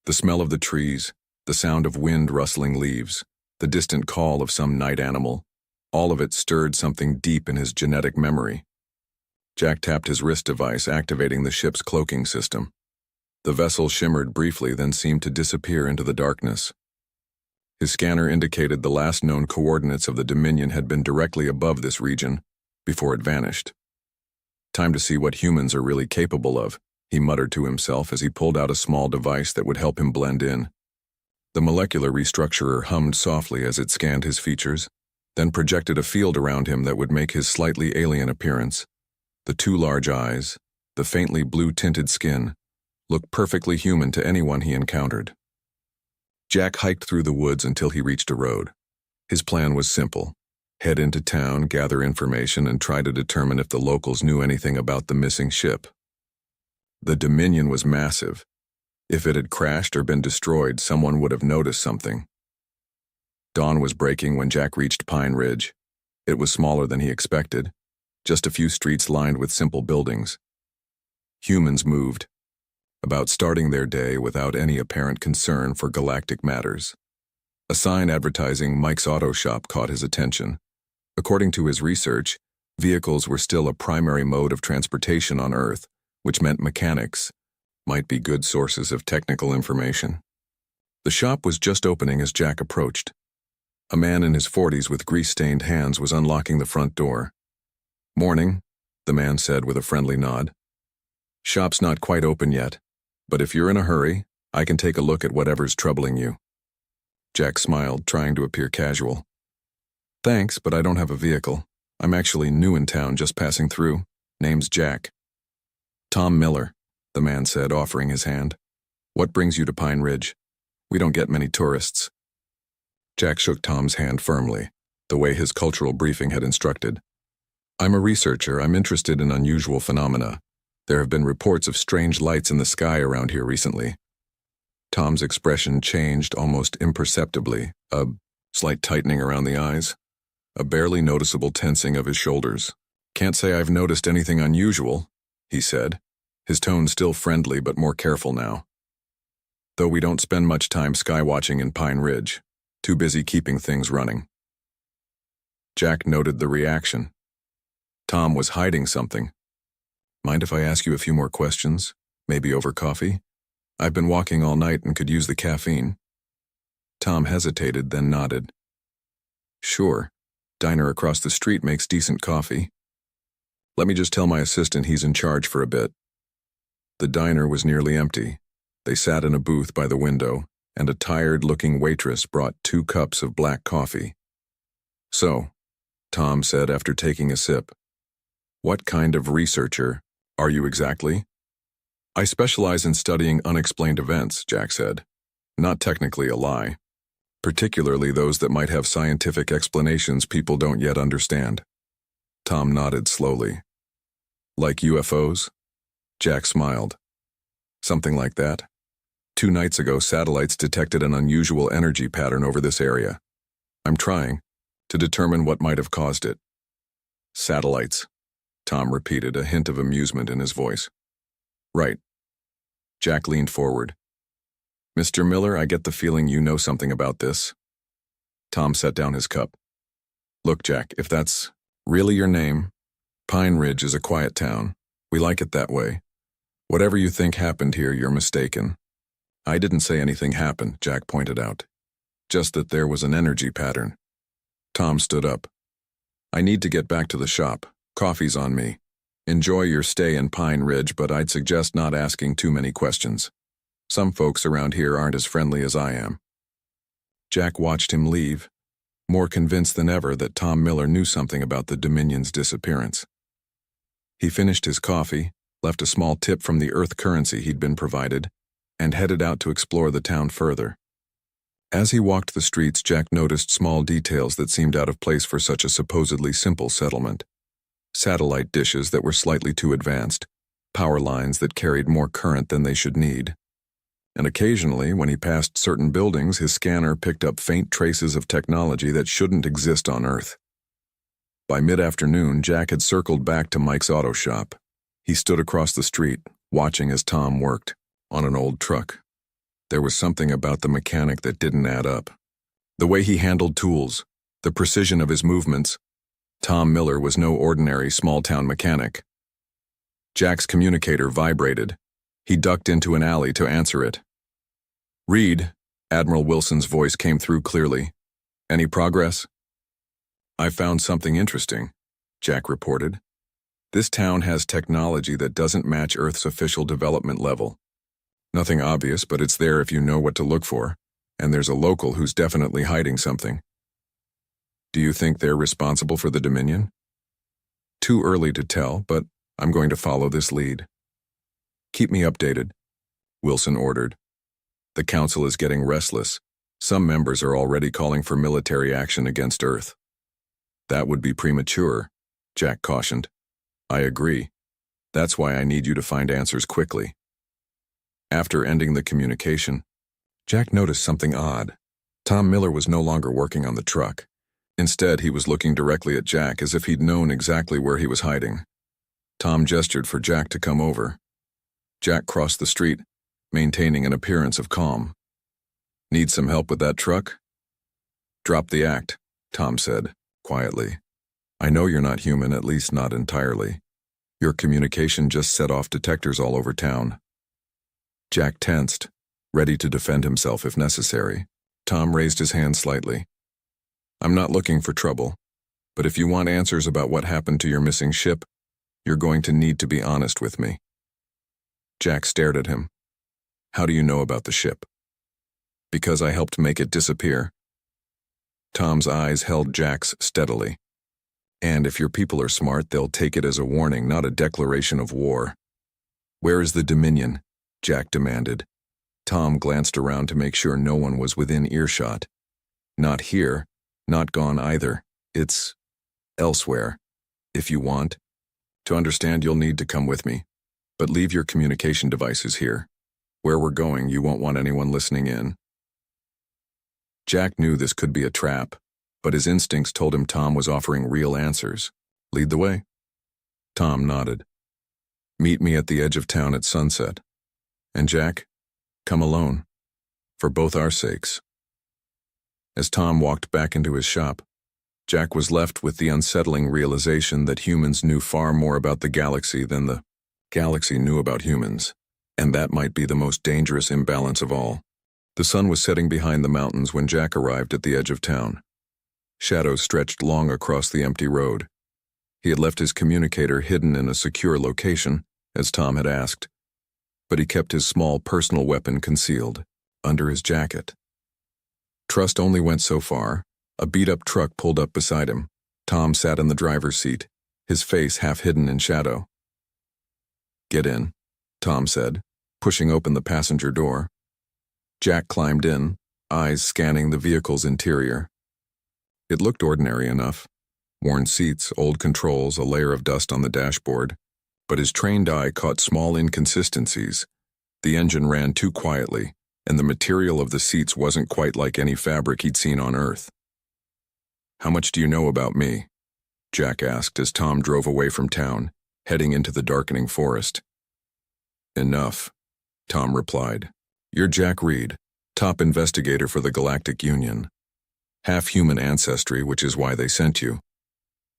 The smell of the trees, the sound of wind rustling leaves, the distant call of some night animal, all of it stirred something deep in his genetic memory. Jack tapped his wrist device, activating the ship's cloaking system. The vessel shimmered briefly, then seemed to disappear into the darkness. His scanner indicated the last known coordinates of the Dominion had been directly above this region, before it vanished. Time to see what humans are really capable of, he muttered to himself as he pulled out a small device that would help him blend in. The molecular restructurer hummed softly as it scanned his features, then projected a field around him that would make his slightly alien appearance. The 2 large eyes, the faintly blue-tinted skin, looked perfectly human to anyone he encountered. Jack hiked through the woods until he reached a road. His plan was simple. Head into town, gather information, and try to determine if the locals knew anything about the missing ship. The Dominion was massive. If it had crashed or been destroyed, someone would have noticed something. Dawn was breaking when Jack reached Pine Ridge. It was smaller than he expected, just a few streets lined with simple buildings. Humans moved, about starting their day without any apparent concern for galactic matters. A sign advertising Mike's Auto Shop caught his attention. According to his research, vehicles were still a primary mode of transportation on Earth, which meant mechanics might be good sources of technical information. The shop was just opening as Jack approached. A man in his 40s with grease-stained hands was unlocking the front door. "Morning," the man said with a friendly nod. "Shop's not quite open yet, but if you're in a hurry, I can take a look at whatever's troubling you." Jack smiled, trying to appear casual. "Thanks, but I don't have a vehicle. I'm actually new in town, just passing through. Name's Jack." "Tom Miller," the man said, offering his hand. "What brings you to Pine Ridge? We don't get many tourists." Jack shook Tom's hand firmly, the way his cultural briefing had instructed. "I'm a researcher. I'm interested in unusual phenomena. There have been reports of strange lights in the sky around here recently." Tom's expression changed almost imperceptibly, a slight tightening around the eyes, a barely noticeable tensing of his shoulders. "Can't say I've noticed anything unusual," he said, his tone still friendly but more careful now. "Though we don't spend much time skywatching in Pine Ridge. Too busy keeping things running." Jack noted the reaction. Tom was hiding something. "Mind if I ask you a few more questions? Maybe over coffee? I've been walking all night and could use the caffeine." Tom hesitated, then nodded. "Sure. Diner across the street makes decent coffee. Let me just tell my assistant he's in charge for a bit." The diner was nearly empty. They sat in a booth by the window, and a tired-looking waitress brought 2 cups of black coffee. "So," Tom said after taking a sip, "what kind of researcher are you exactly?" "I specialize in studying unexplained events," Jack said. "Not technically a lie. Particularly those that might have scientific explanations people don't yet understand." Tom nodded slowly. "Like UFOs?" Jack smiled. "Something like that. 2 nights ago, satellites detected an unusual energy pattern over this area. I'm trying to determine what might have caused it." "Satellites," Tom repeated, a hint of amusement in his voice. "Right." Jack leaned forward. "Mr. Miller, I get the feeling you know something about this." Tom set down his cup. "Look, Jack, if that's really your name, Pine Ridge is a quiet town. We like it that way. Whatever you think happened here, you're mistaken." "I didn't say anything happened," Jack pointed out. "Just that there was an energy pattern." Tom stood up. "I need to get back to the shop. Coffee's on me. Enjoy your stay in Pine Ridge, but I'd suggest not asking too many questions. Some folks around here aren't as friendly as I am." Jack watched him leave, more convinced than ever that Tom Miller knew something about the Dominion's disappearance. He finished his coffee, left a small tip from the Earth currency he'd been provided, and headed out to explore the town further. As he walked the streets, Jack noticed small details that seemed out of place for such a supposedly simple settlement. Satellite dishes that were slightly too advanced, power lines that carried more current than they should need. And occasionally, when he passed certain buildings, his scanner picked up faint traces of technology that shouldn't exist on Earth. By mid-afternoon, Jack had circled back to Mike's auto shop. He stood across the street, watching as Tom worked on an old truck. There was something about the mechanic that didn't add up. The way he handled tools, the precision of his movements. Tom Miller was no ordinary small-town mechanic. Jack's communicator vibrated. He ducked into an alley to answer it. "Reed," Admiral Wilson's voice came through clearly. "Any progress?" "I found something interesting," Jack reported. "This town has technology that doesn't match Earth's official development level. Nothing obvious, but it's there if you know what to look for, and there's a local who's definitely hiding something." "Do you think they're responsible for the Dominion?" "Too early to tell, but I'm going to follow this lead." "Keep me updated," Wilson ordered. "The Council is getting restless, Some members are already calling for military action against Earth. That would be premature, Jack cautioned. I agree. That's why I need you to find answers quickly. After ending the communication, Jack noticed something odd. Tom Miller was no longer working on the truck. Instead, he was looking directly at Jack as if he'd known exactly where he was hiding. Tom gestured for Jack to come over. Jack crossed the street, maintaining an appearance of calm. Need some help with that truck? Drop the act, Tom said, quietly. I know you're not human, at least not entirely. Your communication just set off detectors all over town. Jack tensed, ready to defend himself if necessary. Tom raised his hand slightly. I'm not looking for trouble, but if you want answers about what happened to your missing ship, you're going to need to be honest with me. Jack stared at him. How do you know about the ship? Because I helped make it disappear. Tom's eyes held Jack's steadily. And if your people are smart, they'll take it as a warning, not a declaration of war. Where is the Dominion? Jack demanded. Tom glanced around to make sure no one was within earshot. Not here, not gone either. It's elsewhere. If you want to understand, you'll need to come with me. But leave your communication devices here. Where we're going, you won't want anyone listening in. Jack knew this could be a trap, but his instincts told him Tom was offering real answers. Lead the way. Tom nodded. Meet me at the edge of town at sunset. And Jack, come alone. For both our sakes. As Tom walked back into his shop, Jack was left with the unsettling realization that humans knew far more about the galaxy than the galaxy knew about humans, and that might be the most dangerous imbalance of all. The sun was setting behind the mountains when Jack arrived at the edge of town. Shadows stretched long across the empty road. He had left his communicator hidden in a secure location, as Tom had asked, but he kept his small personal weapon concealed, under his jacket. Trust only went so far. A beat-up truck pulled up beside him. Tom sat in the driver's seat, his face half hidden in shadow. Get in, Tom said, pushing open the passenger door. Jack climbed in, eyes scanning the vehicle's interior. It looked ordinary enough. Worn seats, old controls, a layer of dust on the dashboard. But his trained eye caught small inconsistencies. The engine ran too quietly, and the material of the seats wasn't quite like any fabric he'd seen on Earth. How much do you know about me? Jack asked as Tom drove away from town, heading into the darkening forest. Enough, Tom replied. You're Jack Reed, top investigator for the Galactic Union. Half human ancestry, which is why they sent you.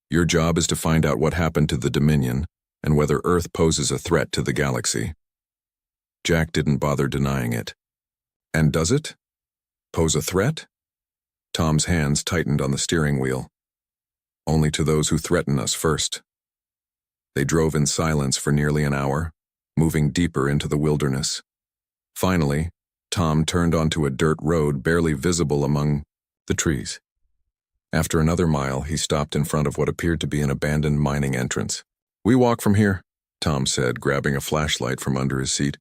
Your job is to find out what happened to the Dominion and whether Earth poses a threat to the galaxy. Jack didn't bother denying it. And does it? Pose a threat? Tom's hands tightened on the steering wheel. Only to those who threaten us first. They drove in silence for nearly an hour, moving deeper into the wilderness. Finally, Tom turned onto a dirt road barely visible among the trees. After another mile, he stopped in front of what appeared to be an abandoned mining entrance. We walk from here, Tom said, grabbing a flashlight from under his seat.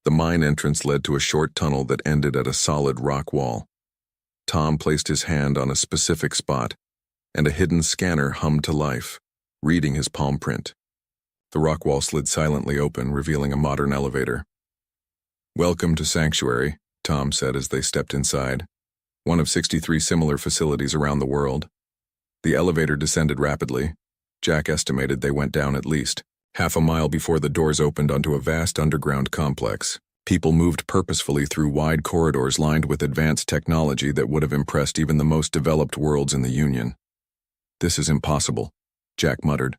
The mine entrance led to a short tunnel that ended at a solid rock wall. Tom placed his hand on a specific spot, and a hidden scanner hummed to life, reading his palm print. The rock wall slid silently open, revealing a modern elevator. Welcome to Sanctuary, Tom said as they stepped inside, one of 63 similar facilities around the world. The elevator descended rapidly. Jack estimated they went down at least half a mile before the doors opened onto a vast underground complex. People moved purposefully through wide corridors lined with advanced technology that would have impressed even the most developed worlds in the Union. This is impossible, Jack muttered.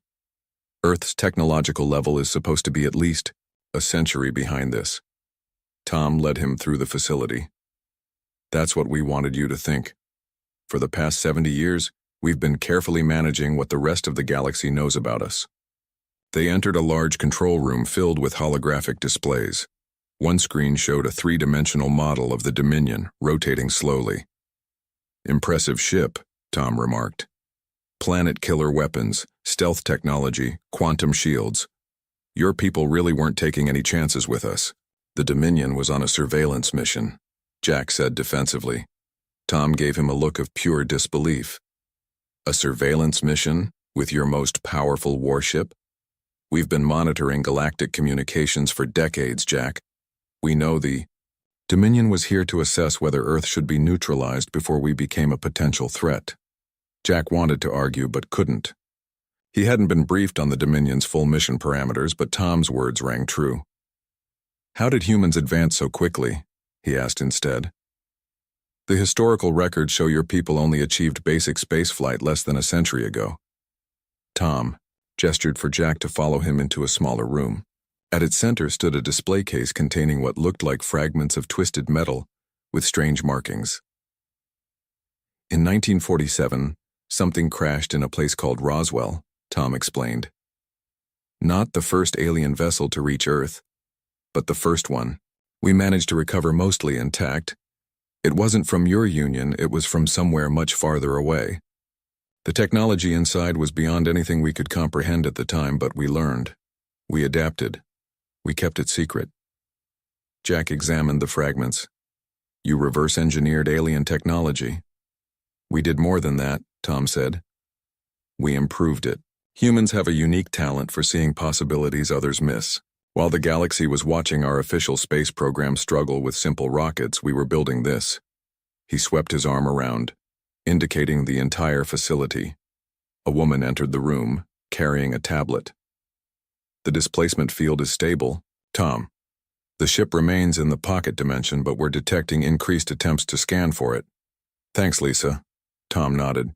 Earth's technological level is supposed to be at least a century behind this. Tom led him through the facility. That's what we wanted you to think. For the past 70 years, we've been carefully managing what the rest of the galaxy knows about us. They entered a large control room filled with holographic displays. One screen showed a three-dimensional model of the Dominion, rotating slowly. Impressive ship, Tom remarked. Planet-killer weapons, stealth technology, quantum shields. Your people really weren't taking any chances with us. The Dominion was on a surveillance mission. Jack said defensively. Tom gave him a look of pure disbelief. A surveillance mission with your most powerful warship? We've been monitoring galactic communications for decades, Jack. We know the Dominion was here to assess whether Earth should be neutralized before we became a potential threat. Jack wanted to argue but couldn't. He hadn't been briefed on the Dominion's full mission parameters, but Tom's words rang true. How did humans advance so quickly? He asked instead. The historical records show your people only achieved basic spaceflight less than a century ago. Tom gestured for Jack to follow him into a smaller room. At its center stood a display case containing what looked like fragments of twisted metal with strange markings. In 1947, something crashed in a place called Roswell, Tom explained. Not the first alien vessel to reach Earth, but the first one. We managed to recover mostly intact. It wasn't from your Union, it was from somewhere much farther away. The technology inside was beyond anything we could comprehend at the time, but we learned. We adapted. We kept it secret. Jack examined the fragments. You reverse-engineered alien technology. We did more than that, Tom said. We improved it. Humans have a unique talent for seeing possibilities others miss. While the galaxy was watching our official space program struggle with simple rockets, we were building this. He swept his arm around, indicating the entire facility. A woman entered the room, carrying a tablet. The displacement field is stable, Tom. The ship remains in the pocket dimension, but we're detecting increased attempts to scan for it. Thanks, Lisa. Tom nodded.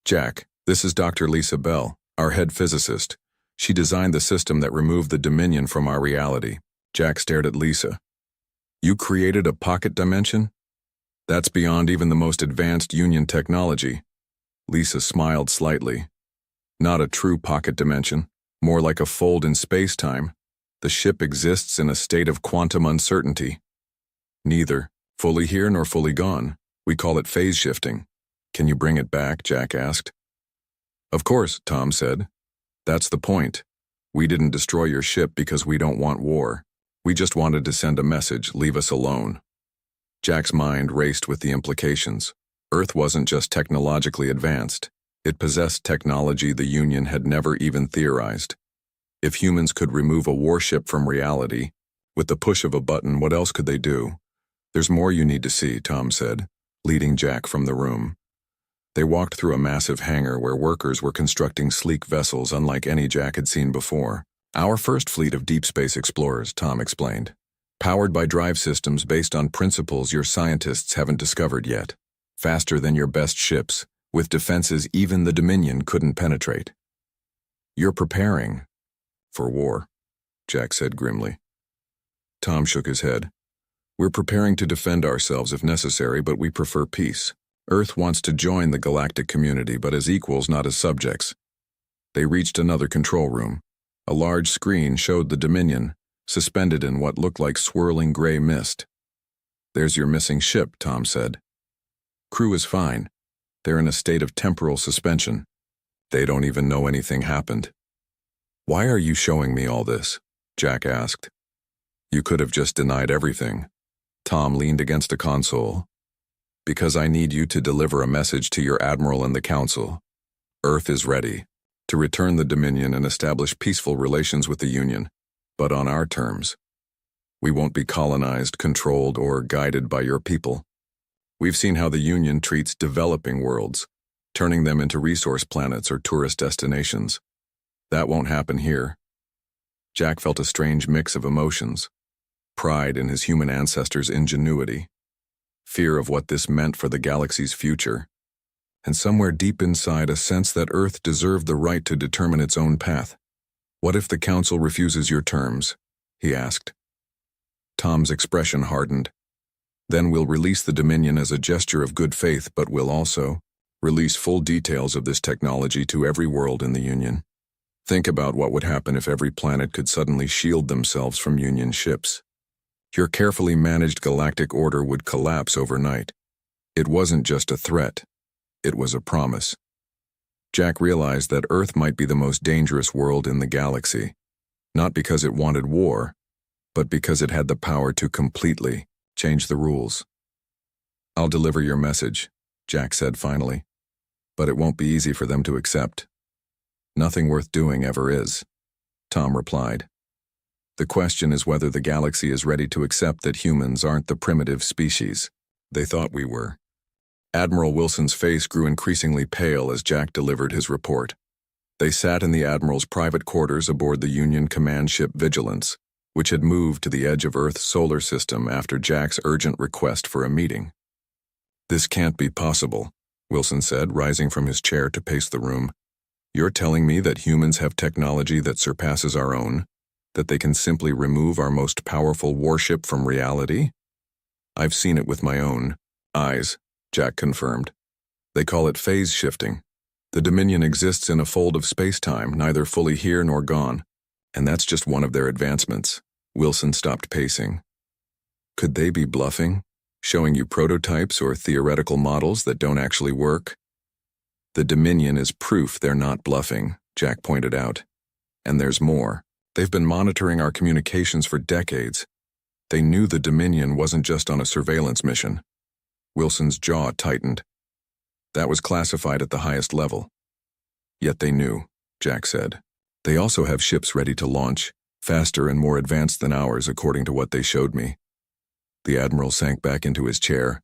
Jack, this is Dr. Lisa Bell, our head physicist. She designed the system that removed the Dominion from our reality. Jack stared at Lisa. You created a pocket dimension? That's beyond even the most advanced Union technology. Lisa smiled slightly. Not a true pocket dimension, more like a fold in space-time. The ship exists in a state of quantum uncertainty. Neither fully here nor fully gone. We call it phase shifting. Can you bring it back? Jack asked. Of course, Tom said. That's the point. We didn't destroy your ship because we don't want war. We just wanted to send a message, leave us alone. Jack's mind raced with the implications. Earth wasn't just technologically advanced. It possessed technology the Union had never even theorized. If humans could remove a warship from reality, with the push of a button, what else could they do? There's more you need to see, Tom said, leading Jack from the room. They walked through a massive hangar where workers were constructing sleek vessels unlike any Jack had seen before. Our first fleet of deep space explorers, Tom explained. Powered by drive systems based on principles your scientists haven't discovered yet. Faster than your best ships, with defenses even the Dominion couldn't penetrate. You're preparing for war, Jack said grimly. Tom shook his head. We're preparing to defend ourselves if necessary, but we prefer peace. Earth wants to join the galactic community, but as equals, not as subjects. They reached another control room. A large screen showed the Dominion, suspended in what looked like swirling gray mist. There's your missing ship, Tom said. Crew is fine. They're in a state of temporal suspension. They don't even know anything happened. Why are you showing me all this? Jack asked. You could have just denied everything. Tom leaned against a console. Because I need you to deliver a message to your admiral and the council. Earth is ready to return the Dominion and establish peaceful relations with the Union, but on our terms. We won't be colonized, controlled, or guided by your people. We've seen how the Union treats developing worlds, turning them into resource planets or tourist destinations. That won't happen here. Jack felt a strange mix of emotions. Pride in his human ancestors' ingenuity. Fear of what this meant for the galaxy's future, and somewhere deep inside a sense that Earth deserved the right to determine its own path. What if the Council refuses your terms? He asked. Tom's expression hardened. Then we'll release the Dominion as a gesture of good faith, but we'll also release full details of this technology to every world in the Union. Think about what would happen if every planet could suddenly shield themselves from Union ships. Your carefully managed galactic order would collapse overnight. It wasn't just a threat. It was a promise. Jack realized that Earth might be the most dangerous world in the galaxy, not because it wanted war, but because it had the power to completely change the rules. I'll deliver your message, Jack said finally. But it won't be easy for them to accept. Nothing worth doing ever is, Tom replied. The question is whether the galaxy is ready to accept that humans aren't the primitive species they thought we were. Admiral Wilson's face grew increasingly pale as Jack delivered his report. They sat in the Admiral's private quarters aboard the Union command ship Vigilance, which had moved to the edge of Earth's solar system after Jack's urgent request for a meeting. This can't be possible, Wilson said, rising from his chair to pace the room. You're telling me that humans have technology that surpasses our own? That they can simply remove our most powerful warship from reality? I've seen it with my own eyes, Jack confirmed. They call it phase shifting. The Dominion exists in a fold of space-time, neither fully here nor gone. And that's just one of their advancements. Wilson stopped pacing. Could they be bluffing? Showing you prototypes or theoretical models that don't actually work? The Dominion is proof they're not bluffing, Jack pointed out. And there's more. They've been monitoring our communications for decades. They knew the Dominion wasn't just on a surveillance mission. Wilson's jaw tightened. That was classified at the highest level. Yet they knew, Jack said. They also have ships ready to launch, faster and more advanced than ours according to what they showed me. The Admiral sank back into his chair.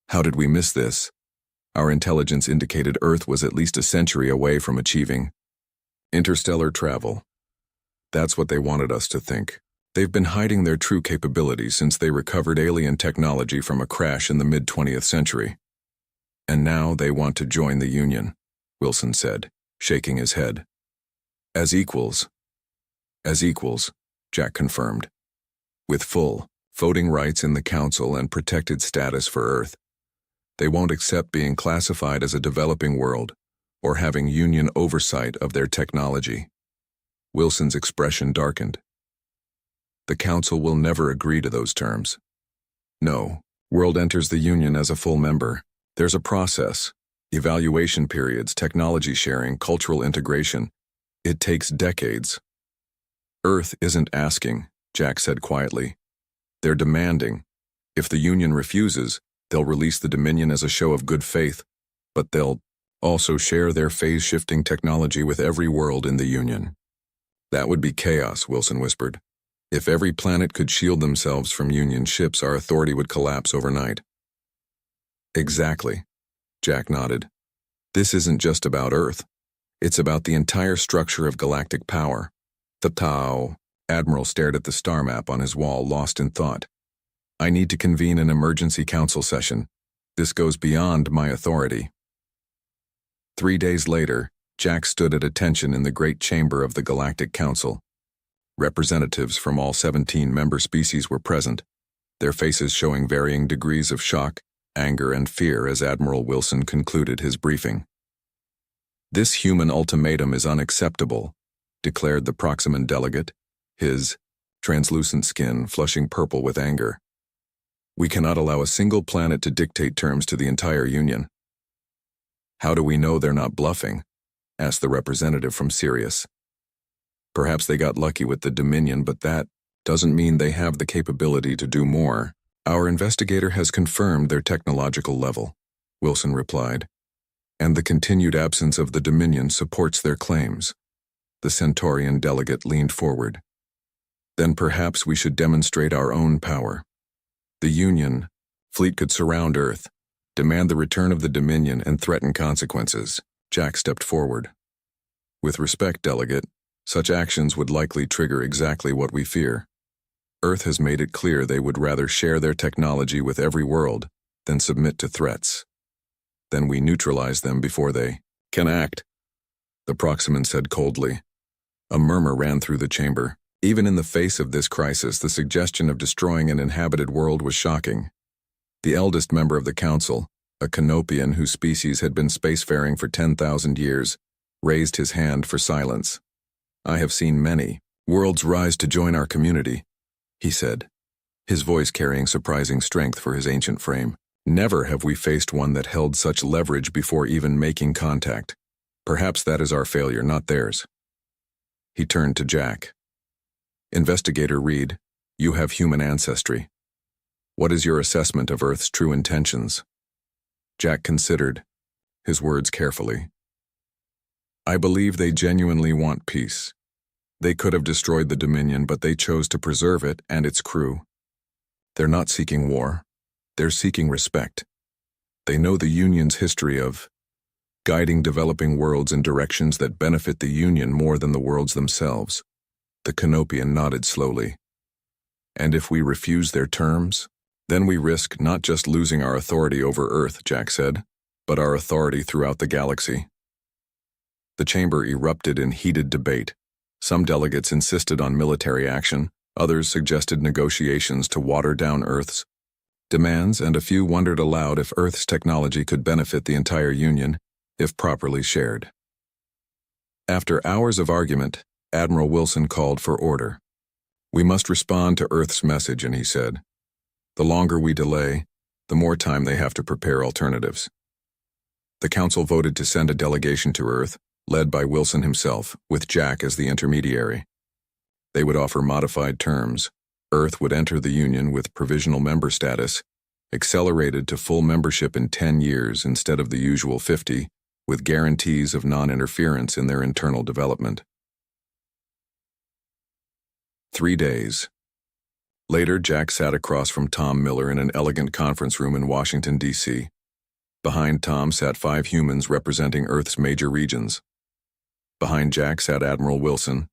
How did we miss this? Our intelligence indicated Earth was at least a century away from achieving interstellar travel. That's what they wanted us to think. They've been hiding their true capabilities since they recovered alien technology from a crash in the mid-20th century. And now they want to join the Union, Wilson said, shaking his head. As equals. As equals, Jack confirmed. With full, voting rights in the Council and protected status for Earth. They won't accept being classified as a developing world or having Union oversight of their technology. Wilson's expression darkened. The Council will never agree to those terms. No, World enters the Union as a full member. There's a process, evaluation periods, technology sharing, cultural integration. It takes decades. Earth isn't asking, Jack said quietly. They're demanding. If the Union refuses, they'll release the Dominion as a show of good faith, but they'll also share their phase-shifting technology with every world in the Union. That would be chaos, Wilson whispered. If every planet could shield themselves from Union ships, our authority would collapse overnight. Exactly, Jack nodded. This isn't just about Earth. It's about the entire structure of galactic power. The Tau. Admiral stared at the star map on his wall, lost in thought. I need to convene an emergency council session. This goes beyond my authority. 3 days later, Jack stood at attention in the great chamber of the Galactic Council. Representatives from all 17 member species were present, their faces showing varying degrees of shock, anger, and fear as Admiral Wilson concluded his briefing. This human ultimatum is unacceptable, declared the Proximan delegate, his translucent skin flushing purple with anger. We cannot allow a single planet to dictate terms to the entire Union. How do we know they're not bluffing? Asked the representative from Sirius. Perhaps they got lucky with the Dominion, but that doesn't mean they have the capability to do more. Our investigator has confirmed their technological level, Wilson replied, and the continued absence of the Dominion supports their claims. The Centaurian delegate leaned forward. Then perhaps we should demonstrate our own power. The Union fleet could surround Earth, demand the return of the Dominion, and threaten consequences. Jack stepped forward. With respect, delegate, such actions would likely trigger exactly what we fear. Earth has made it clear they would rather share their technology with every world than submit to threats. Then we neutralize them before they can act, the Proximan said coldly. A murmur ran through the chamber. Even in the face of this crisis, the suggestion of destroying an inhabited world was shocking. The eldest member of the council, a Canopian whose species had been spacefaring for 10,000 years, raised his hand for silence. I have seen many worlds rise to join our community, he said, his voice carrying surprising strength for his ancient frame. Never have we faced one that held such leverage before even making contact. Perhaps that is our failure, not theirs. He turned to Jack. Investigator Reed, you have human ancestry. What is your assessment of Earth's true intentions? Jack considered, his words carefully. I believe they genuinely want peace. They could have destroyed the Dominion, but they chose to preserve it and its crew. They're not seeking war. They're seeking respect. They know the Union's history of guiding developing worlds in directions that benefit the Union more than the worlds themselves. The Canopian nodded slowly. And if we refuse their terms, then we risk not just losing our authority over Earth, Jack said, but our authority throughout the galaxy. The chamber erupted in heated debate. Some delegates insisted on military action, others suggested negotiations to water down Earth's demands, and a few wondered aloud if Earth's technology could benefit the entire Union, if properly shared. After hours of argument, Admiral Wilson called for order. We must respond to Earth's message, and he said, the longer we delay, the more time they have to prepare alternatives. The Council voted to send a delegation to Earth, led by Wilson himself, with Jack as the intermediary. They would offer modified terms. Earth would enter the Union with provisional member status, accelerated to full membership in 10 years instead of the usual 50, with guarantees of non-interference in their internal development. 3 days. Later, Jack sat across from Tom Miller in an elegant conference room in Washington, D.C. Behind Tom sat 5 humans representing Earth's major regions. Behind Jack sat Admiral Wilson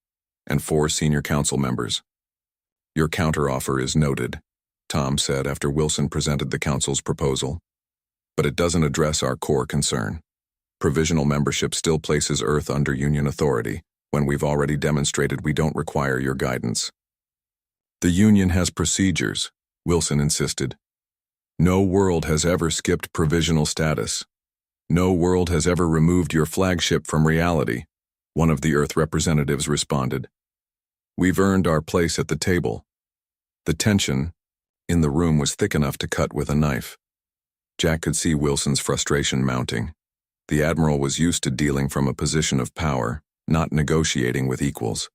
and 4 senior council members. Your counteroffer is noted, Tom said after Wilson presented the council's proposal. But it doesn't address our core concern. Provisional membership still places Earth under Union authority, when we've already demonstrated we don't require your guidance. The Union has procedures, Wilson insisted. No world has ever skipped provisional status. No world has ever removed your flagship from reality, one of the Earth representatives responded. We've earned our place at the table. The tension in the room was thick enough to cut with a knife. Jack could see Wilson's frustration mounting. The Admiral was used to dealing from a position of power, not negotiating with equals.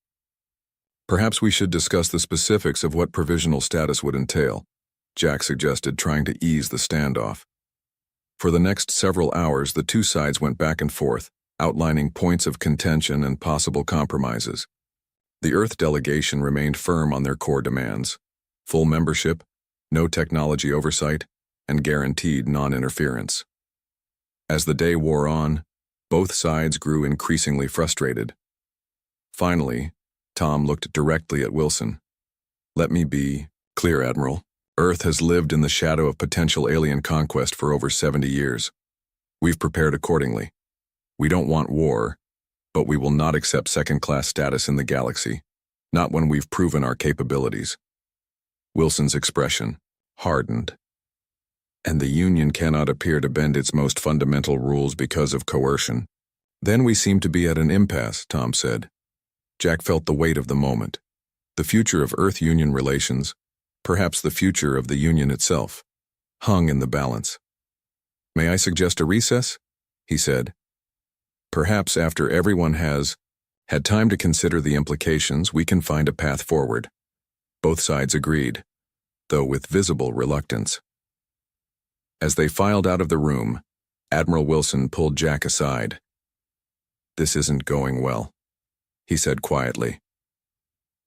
Perhaps we should discuss the specifics of what provisional status would entail, Jack suggested, trying to ease the standoff. For the next several hours, the two sides went back and forth, outlining points of contention and possible compromises. The Earth delegation remained firm on their core demands: full membership, no technology oversight, and guaranteed non-interference. As the day wore on, both sides grew increasingly frustrated. Finally, Tom looked directly at Wilson. Let me be clear, Admiral. Earth has lived in the shadow of potential alien conquest for over 70 years. We've prepared accordingly. We don't want war, but we will not accept second-class status in the galaxy, not when we've proven our capabilities. Wilson's expression hardened. And the Union cannot appear to bend its most fundamental rules because of coercion. Then we seem to be at an impasse, Tom said. Jack felt the weight of the moment. The future of Earth-Union relations, perhaps the future of the Union itself, hung in the balance. May I suggest a recess? He said. Perhaps after everyone has had time to consider the implications, we can find a path forward. Both sides agreed, though with visible reluctance. As they filed out of the room, Admiral Wilson pulled Jack aside. This isn't going well, he said quietly.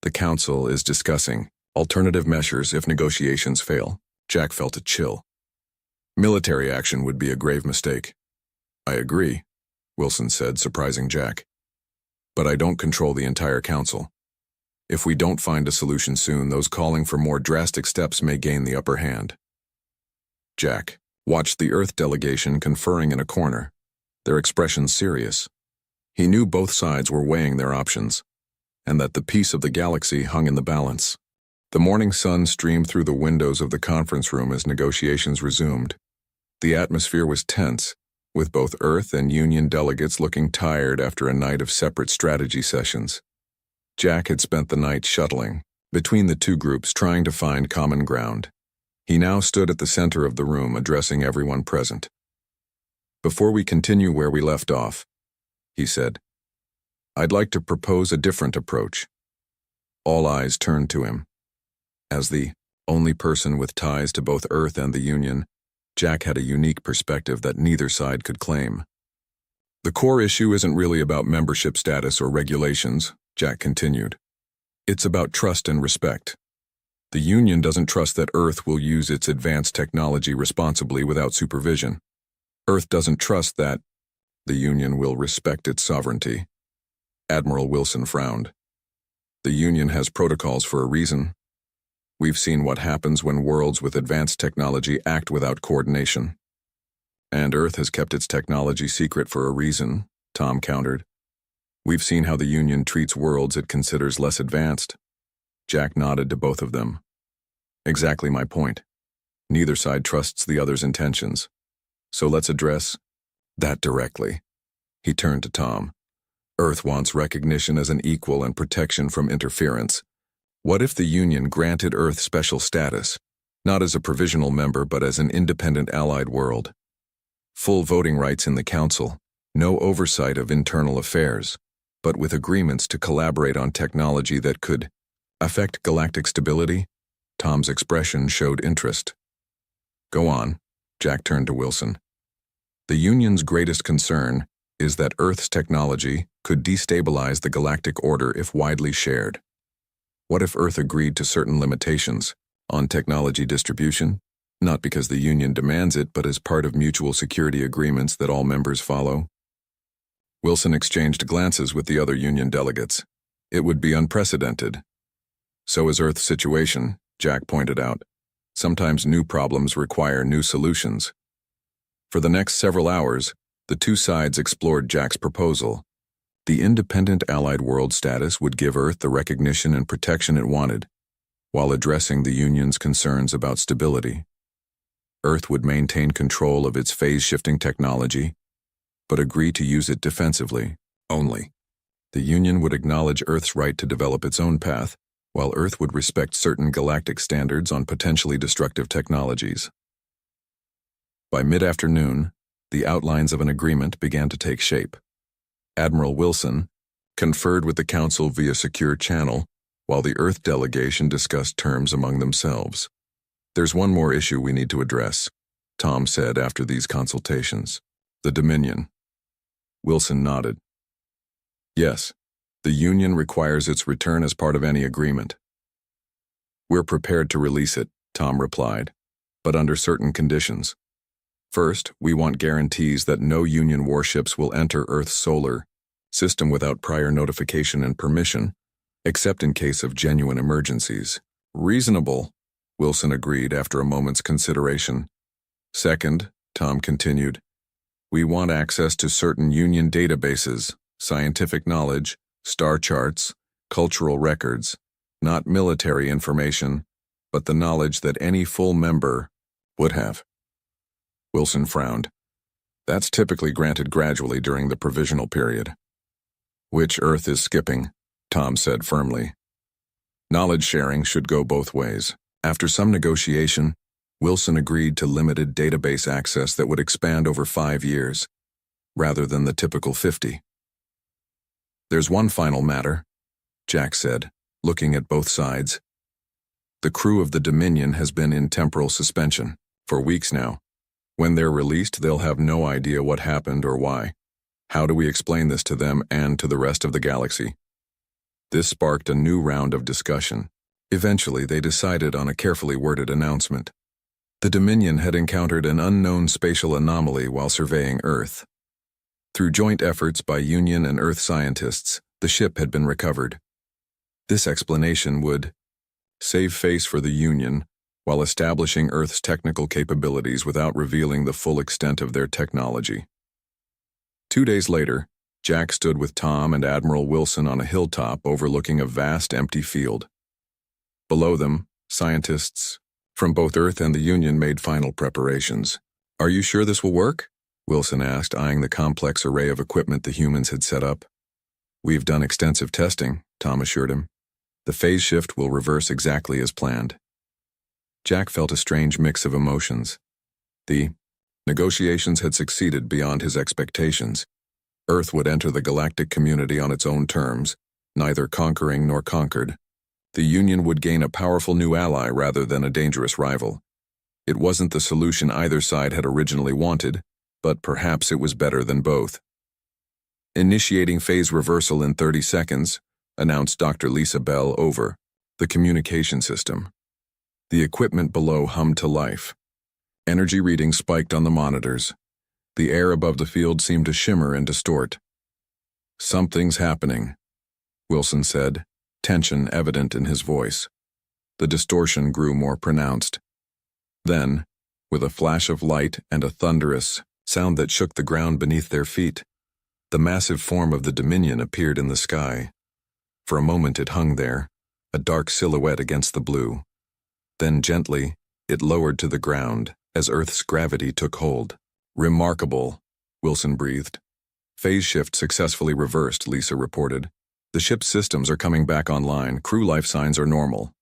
The Council is discussing alternative measures if negotiations fail. Jack felt a chill. Military action would be a grave mistake. I agree, Wilson said, surprising Jack. But I don't control the entire Council. If we don't find a solution soon, those calling for more drastic steps may gain the upper hand. Jack watched the Earth delegation conferring in a corner, their expressions serious. He knew both sides were weighing their options, and that the peace of the galaxy hung in the balance. The morning sun streamed through the windows of the conference room as negotiations resumed. The atmosphere was tense, with both Earth and Union delegates looking tired after a night of separate strategy sessions. Jack had spent the night shuttling between the two groups, trying to find common ground. He now stood at the center of the room, addressing everyone present. Before we continue where we left off, he said, I'd like to propose a different approach. All eyes turned to him. As the only person with ties to both Earth and the Union, Jack had a unique perspective that neither side could claim. The core issue isn't really about membership status or regulations, Jack continued. It's about trust and respect. The Union doesn't trust that Earth will use its advanced technology responsibly without supervision. Earth doesn't trust that the Union will respect its sovereignty. Admiral Wilson frowned. The Union has protocols for a reason. We've seen what happens when worlds with advanced technology act without coordination. And Earth has kept its technology secret for a reason, Tom countered. We've seen how the Union treats worlds it considers less advanced. Jack nodded to both of them. Exactly my point. Neither side trusts the other's intentions. So let's address that directly. He turned to Tom. Earth wants recognition as an equal and protection from interference. What if the Union granted Earth special status, not as a provisional member but as an independent allied world? Full voting rights in the Council, no oversight of internal affairs, but with agreements to collaborate on technology that could affect galactic stability? Tom's expression showed interest. Go on, Jack turned to Wilson. The Union's greatest concern is that Earth's technology could destabilize the galactic order if widely shared. What if Earth agreed to certain limitations on technology distribution, not because the Union demands it, but as part of mutual security agreements that all members follow? Wilson exchanged glances with the other Union delegates. It would be unprecedented. So is Earth's situation, Jack pointed out. Sometimes new problems require new solutions. For the next several hours, the two sides explored Jack's proposal. The independent allied world status would give Earth the recognition and protection it wanted, while addressing the Union's concerns about stability. Earth would maintain control of its phase-shifting technology, but agree to use it defensively, only. The Union would acknowledge Earth's right to develop its own path, while Earth would respect certain galactic standards on potentially destructive technologies. By mid-afternoon, the outlines of an agreement began to take shape. Admiral Wilson conferred with the Council via secure channel, while the Earth delegation discussed terms among themselves. There's one more issue we need to address, Tom said after these consultations. The Dominion. Wilson nodded. Yes, the Union requires its return as part of any agreement. We're prepared to release it, Tom replied, but under certain conditions. First, we want guarantees that no Union warships will enter Earth's solar system without prior notification and permission, except in case of genuine emergencies. Reasonable, Wilson agreed after a moment's consideration. Second, Tom continued, we want access to certain Union databases, scientific knowledge, star charts, cultural records, not military information, but the knowledge that any full member would have. Wilson frowned. That's typically granted gradually during the provisional period. Which Earth is skipping, Tom said firmly. Knowledge sharing should go both ways. After some negotiation, Wilson agreed to limited database access that would expand over 5 years, rather than the typical 50. There's one final matter, Jack said, looking at both sides. The crew of the Dominion has been in temporal suspension for weeks now. When they're released, they'll have no idea what happened or why. How do we explain this to them and to the rest of the galaxy? This sparked a new round of discussion. Eventually, they decided on a carefully worded announcement. The Dominion had encountered an unknown spatial anomaly while surveying Earth. Through joint efforts by Union and Earth scientists, the ship had been recovered. This explanation would save face for the Union while establishing Earth's technical capabilities without revealing the full extent of their technology. 2 days later, Jack stood with Tom and Admiral Wilson on a hilltop overlooking a vast empty field. Below them, scientists from both Earth and the Union made final preparations. Are you sure this will work? Wilson asked, eyeing the complex array of equipment the humans had set up. We've done extensive testing, Tom assured him. The phase shift will reverse exactly as planned. Jack felt a strange mix of emotions. The negotiations had succeeded beyond his expectations. Earth would enter the galactic community on its own terms, neither conquering nor conquered. The Union would gain a powerful new ally rather than a dangerous rival. It wasn't the solution either side had originally wanted, but perhaps it was better than both. Initiating phase reversal in 30 seconds, announced Dr. Lisa Bell over the communication system. The equipment below hummed to life. Energy readings spiked on the monitors. The air above the field seemed to shimmer and distort. "Something's happening," Wilson said, tension evident in his voice. The distortion grew more pronounced. Then, with a flash of light and a thunderous sound that shook the ground beneath their feet, the massive form of the Dominion appeared in the sky. For a moment it hung there, a dark silhouette against the blue. Then gently, it lowered to the ground as Earth's gravity took hold. "Remarkable," Wilson breathed. "Phase shift successfully reversed," Lisa reported. "The ship's systems are coming back online. Crew life signs are normal."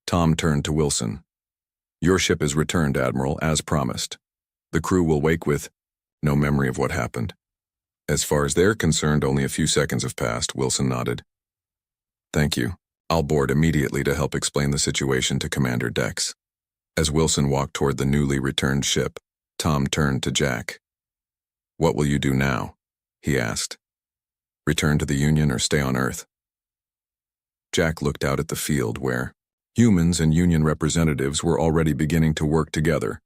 Tom turned to Wilson. "Your ship is returned, Admiral, as promised. The crew will wake with no memory of what happened." "As far as they're concerned, only a few seconds have passed," Wilson nodded. "Thank you. I'll board immediately to help explain the situation to Commander Dex." As Wilson walked toward the newly returned ship, Tom turned to Jack. "What will you do now?" he asked. "Return to the Union or stay on Earth?" Jack looked out at the field where humans and Union representatives were already beginning to work together,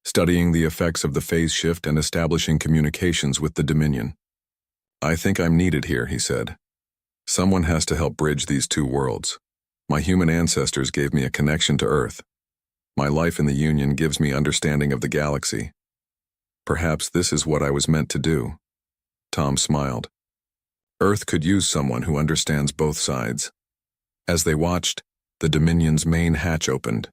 studying the effects of the phase shift and establishing communications with the Dominion. "I think I'm needed here," he said. "Someone has to help bridge these two worlds. My human ancestors gave me a connection to Earth. My life in the Union gives me understanding of the galaxy. Perhaps this is what I was meant to do." Tom smiled. Earth could use someone who understands both sides. As they watched, the Dominion's main hatch opened.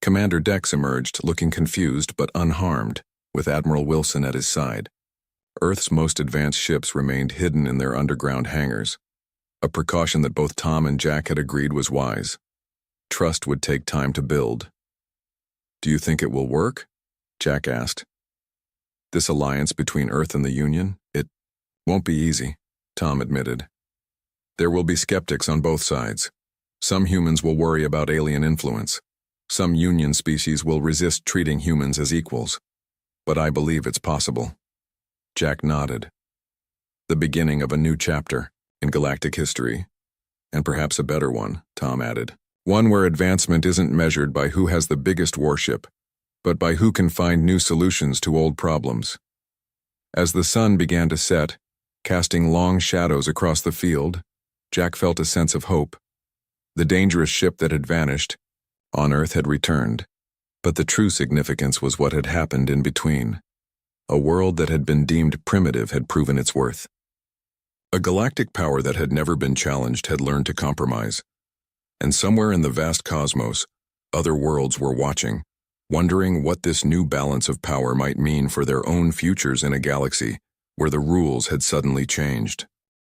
Commander Dex emerged, looking confused but unharmed, with Admiral Wilson at his side. Earth's most advanced ships remained hidden in their underground hangars, a precaution that both Tom and Jack had agreed was wise. Trust would take time to build. "Do you think it will work?" Jack asked. "This alliance between Earth and the Union? It won't be easy," Tom admitted. "There will be skeptics on both sides. Some humans will worry about alien influence. Some Union species will resist treating humans as equals. But I believe it's possible." Jack nodded. "The beginning of a new chapter in galactic history, and perhaps a better one," Tom added. "One where advancement isn't measured by who has the biggest warship, but by who can find new solutions to old problems." As the sun began to set, casting long shadows across the field, Jack felt a sense of hope. The dangerous ship that had vanished on Earth had returned, but the true significance was what had happened in between. A world that had been deemed primitive had proven its worth. A galactic power that had never been challenged had learned to compromise. And somewhere in the vast cosmos, other worlds were watching, wondering what this new balance of power might mean for their own futures in a galaxy where the rules had suddenly changed.